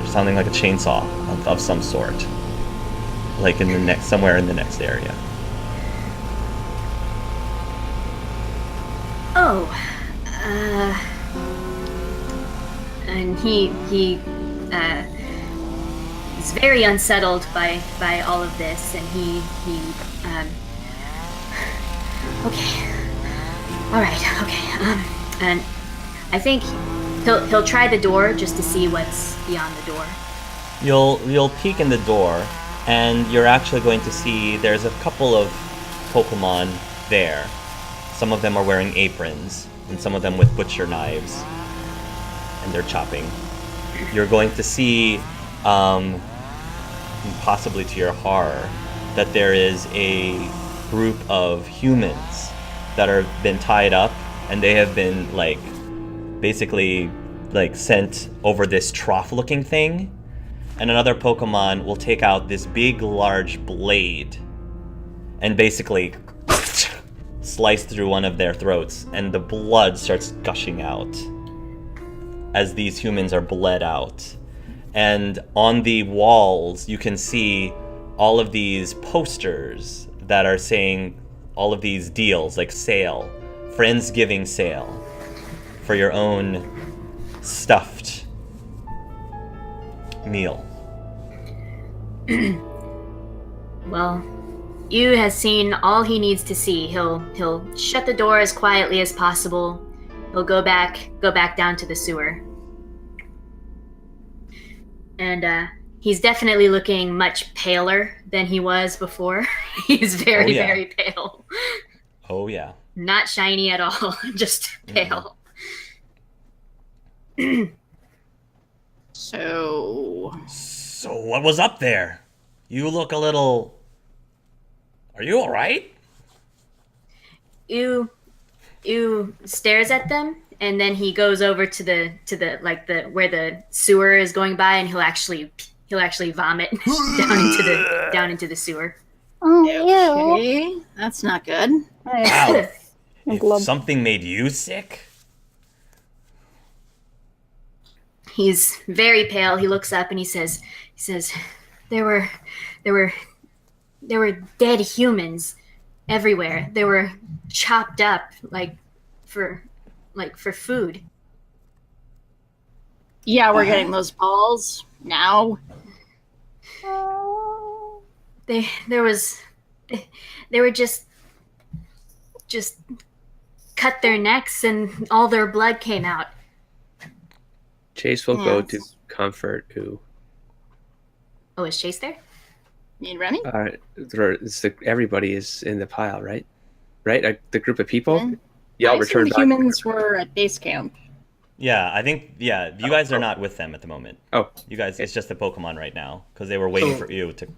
Sounding like a chainsaw of some sort. Somewhere in the next area. Oh, and he is very unsettled by all of this, and he okay, all right, okay, and I think he'll try the door just to see what's beyond the door. You'll peek in the door, and you're actually going to see there's a couple of Pokemon there. Some of them are wearing aprons, and some of them with butcher knives, and they're chopping. You're going to see, possibly to your horror, that there is a group of humans that have been tied up, and they have been basically sent over this trough-looking thing, and another Pokemon will take out this big, large blade and basically slice through one of their throats, and the blood starts gushing out as these humans are bled out. And on the walls, you can see all of these posters that are saying all of these deals, sale, Friendsgiving sale, for your own stuffed meal. Well, Yu has seen all he needs to see. He'll shut the door as quietly as possible. He'll go back down to the sewer. And he's definitely looking much paler than he was before. He's very, very pale. Oh yeah. Not shiny at all, just pale. So what was up there? You look a little... Are you all right? Yu stares at them, and then he goes over to the where the sewer is going by, and he'll actually vomit down into the sewer. Oh, okay, that's not good. Wow. If something made you sick? He's very pale. He looks up and he says, there were dead humans everywhere. They were chopped up for food. Yeah, we're getting those balls now. They were just cut their necks and all their blood came out. Chase will go to comfort Yu. Oh, is Chase there? Need Remy? Everybody is in the pile, right? Right? The group of people? Yeah, Y'all returned the back. humans were at base camp. Yeah, I think, you guys are not with them at the moment. Oh. You guys, it's just the Pokemon right now, because they were waiting for you to...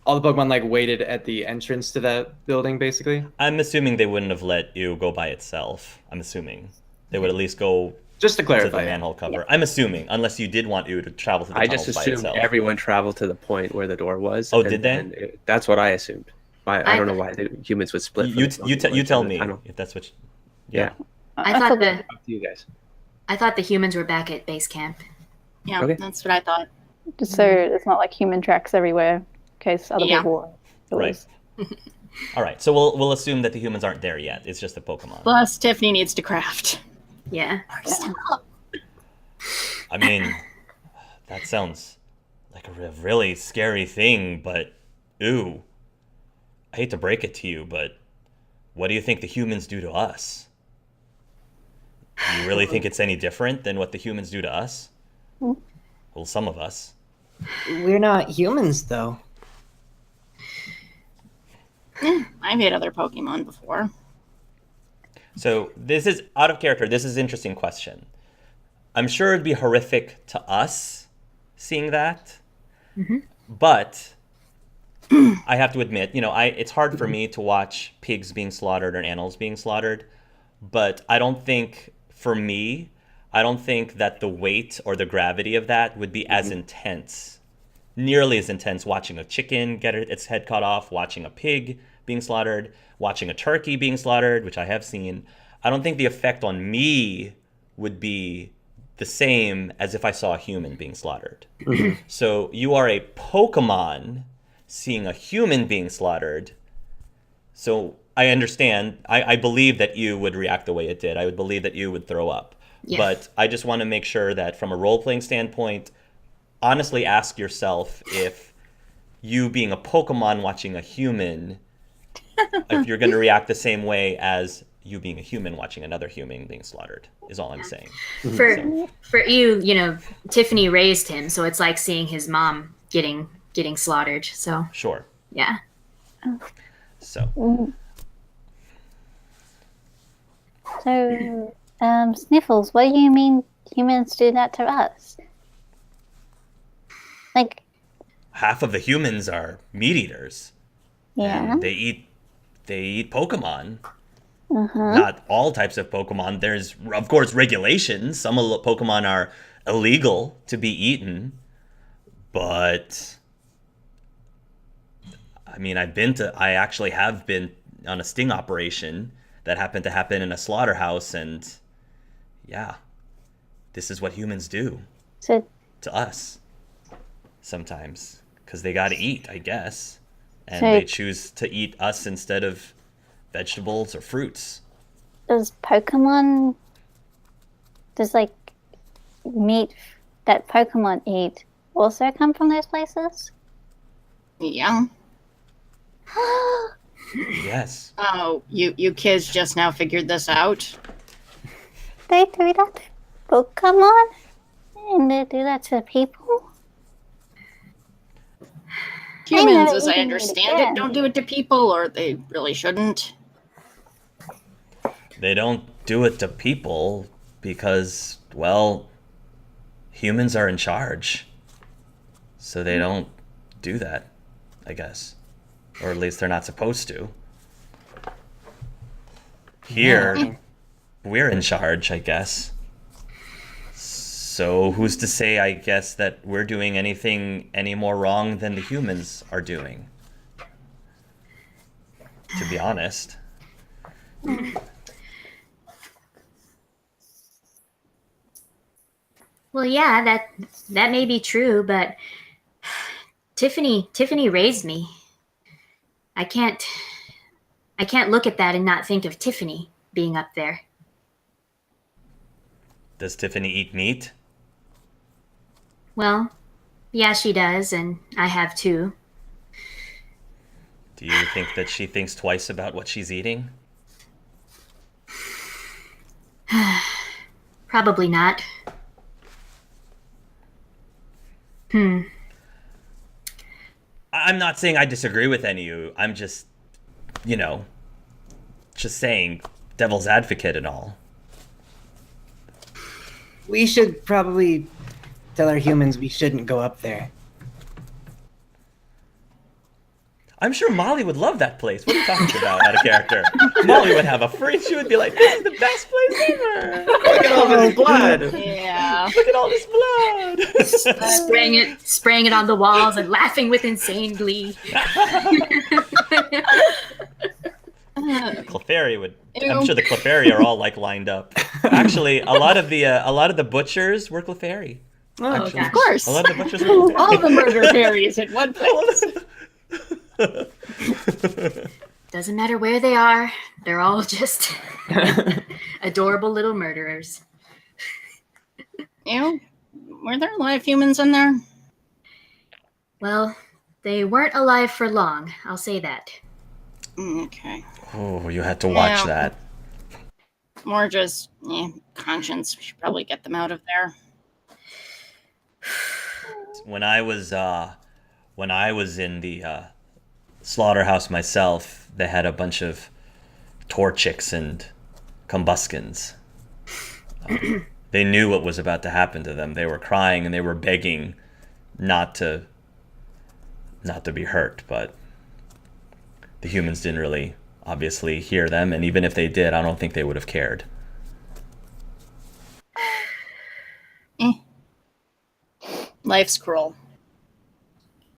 All the Pokemon waited at the entrance to that building, basically? I'm assuming they wouldn't have let you go by itself. I'm assuming. They would at least go... Just to clarify. To the manhole cover. Yeah. I'm assuming, unless you did want you to travel to the tunnels by itself. I just assumed everyone traveled to the point where the door was. Oh, did they? That's what I assumed. I don't know why the humans would split. You tell me if that's what. Yeah. I thought up to you guys. I thought the humans were back at base camp. Yeah, okay. That's what I thought. Just so it's not like human tracks everywhere, in case other Yeah. people. Right. All right, so we'll assume that the humans aren't there yet. It's just the Pokemon. Plus, Tiffany needs to craft. Yeah. I mean, that sounds like a really scary thing, but ooh, I hate to break it to you, but what do you think the humans do to us? Do you really think it's any different than what the humans do to us? Well, some of us. We're not humans, though. I've made other Pokemon before. So this is out of character. This is an interesting question. I'm sure it'd be horrific to us seeing that, but I have to admit, it's hard for me to watch pigs being slaughtered or animals being slaughtered, but I don't think that the weight or the gravity of that would be as intense, nearly as intense watching a chicken get its head cut off, watching a pig being slaughtered, watching a turkey being slaughtered, which I have seen. I don't think the effect on me would be the same as if I saw a human being slaughtered. So you are a Pokemon seeing a human being slaughtered. So I understand. I believe that you would react the way it did. I would believe that you would throw up. Yeah. But I just want to make sure that from a role-playing standpoint, honestly ask yourself if you being a Pokemon watching a human, if you're going to react the same way as you being a human watching another human being slaughtered, is all I'm saying. For you, Tiffany raised him, so it's like seeing his mom getting slaughtered. So Sure. yeah. So So, Sniffles, what do you mean humans do that to us? Like, half of the humans are meat eaters. yeah. And they eat Pokemon. Not all types of Pokemon. There's, of course, regulations. Some of the Pokemon are illegal to be eaten. But, I mean, I actually have been on a sting operation that happened to happen in a slaughterhouse. And, yeah, this is what humans do So, to us sometimes. Because they got to eat, I guess. And So- they choose to eat us instead of vegetables or fruits. does meat that Pokemon eat also come from those places? Yeah. Yes. Oh, you kids just now figured this out? They do that to Pokemon? And they do that to people? Humans, never as I even understand did it, don't do it to people, or they really shouldn't. They don't do it to people because, well, humans are in charge. So they don't do that, I guess. Or at least they're not supposed to. Here, we're in charge, I guess. So who's to say, I guess, that we're doing anything any more wrong than the humans are doing? To be honest. Well, yeah, that may be true, but Tiffany raised me. I can't look at that and not think of Tiffany being up there. Does Tiffany eat meat? Well, yeah, she does, and I have too. Do you think that she thinks twice about what she's eating? Probably not. I'm not saying I disagree with any of you. I'm just, just saying devil's advocate and all. We should probably tell our humans we shouldn't go up there. I'm sure Molly would love that place. What are you talking about out of character? Molly would have a freak. She would be like, this is the best place ever. Look at all this blood. Yeah. Look at all this blood. spraying it on the walls and laughing with insane glee. Clefairy would. Ew. I'm sure the Clefairy are all like lined up. Actually, a lot of the butchers were Clefairy. Oh, Actually, of course. a lot of the butchers are All the murder fairies in one place. Doesn't matter where they are, they're all just adorable little murderers. You know, were there live humans in there? Well, they weren't alive for long, I'll say that. Okay. Oh, you had to watch Yeah. that. More just conscience. We should probably get them out of there. When I was in the slaughterhouse myself, they had a bunch of torchics and combustions. They knew what was about to happen to them. They were crying and they were begging not to be hurt, but the humans didn't really obviously hear them, and even if they did, I don't think they would have cared. Life's cruel.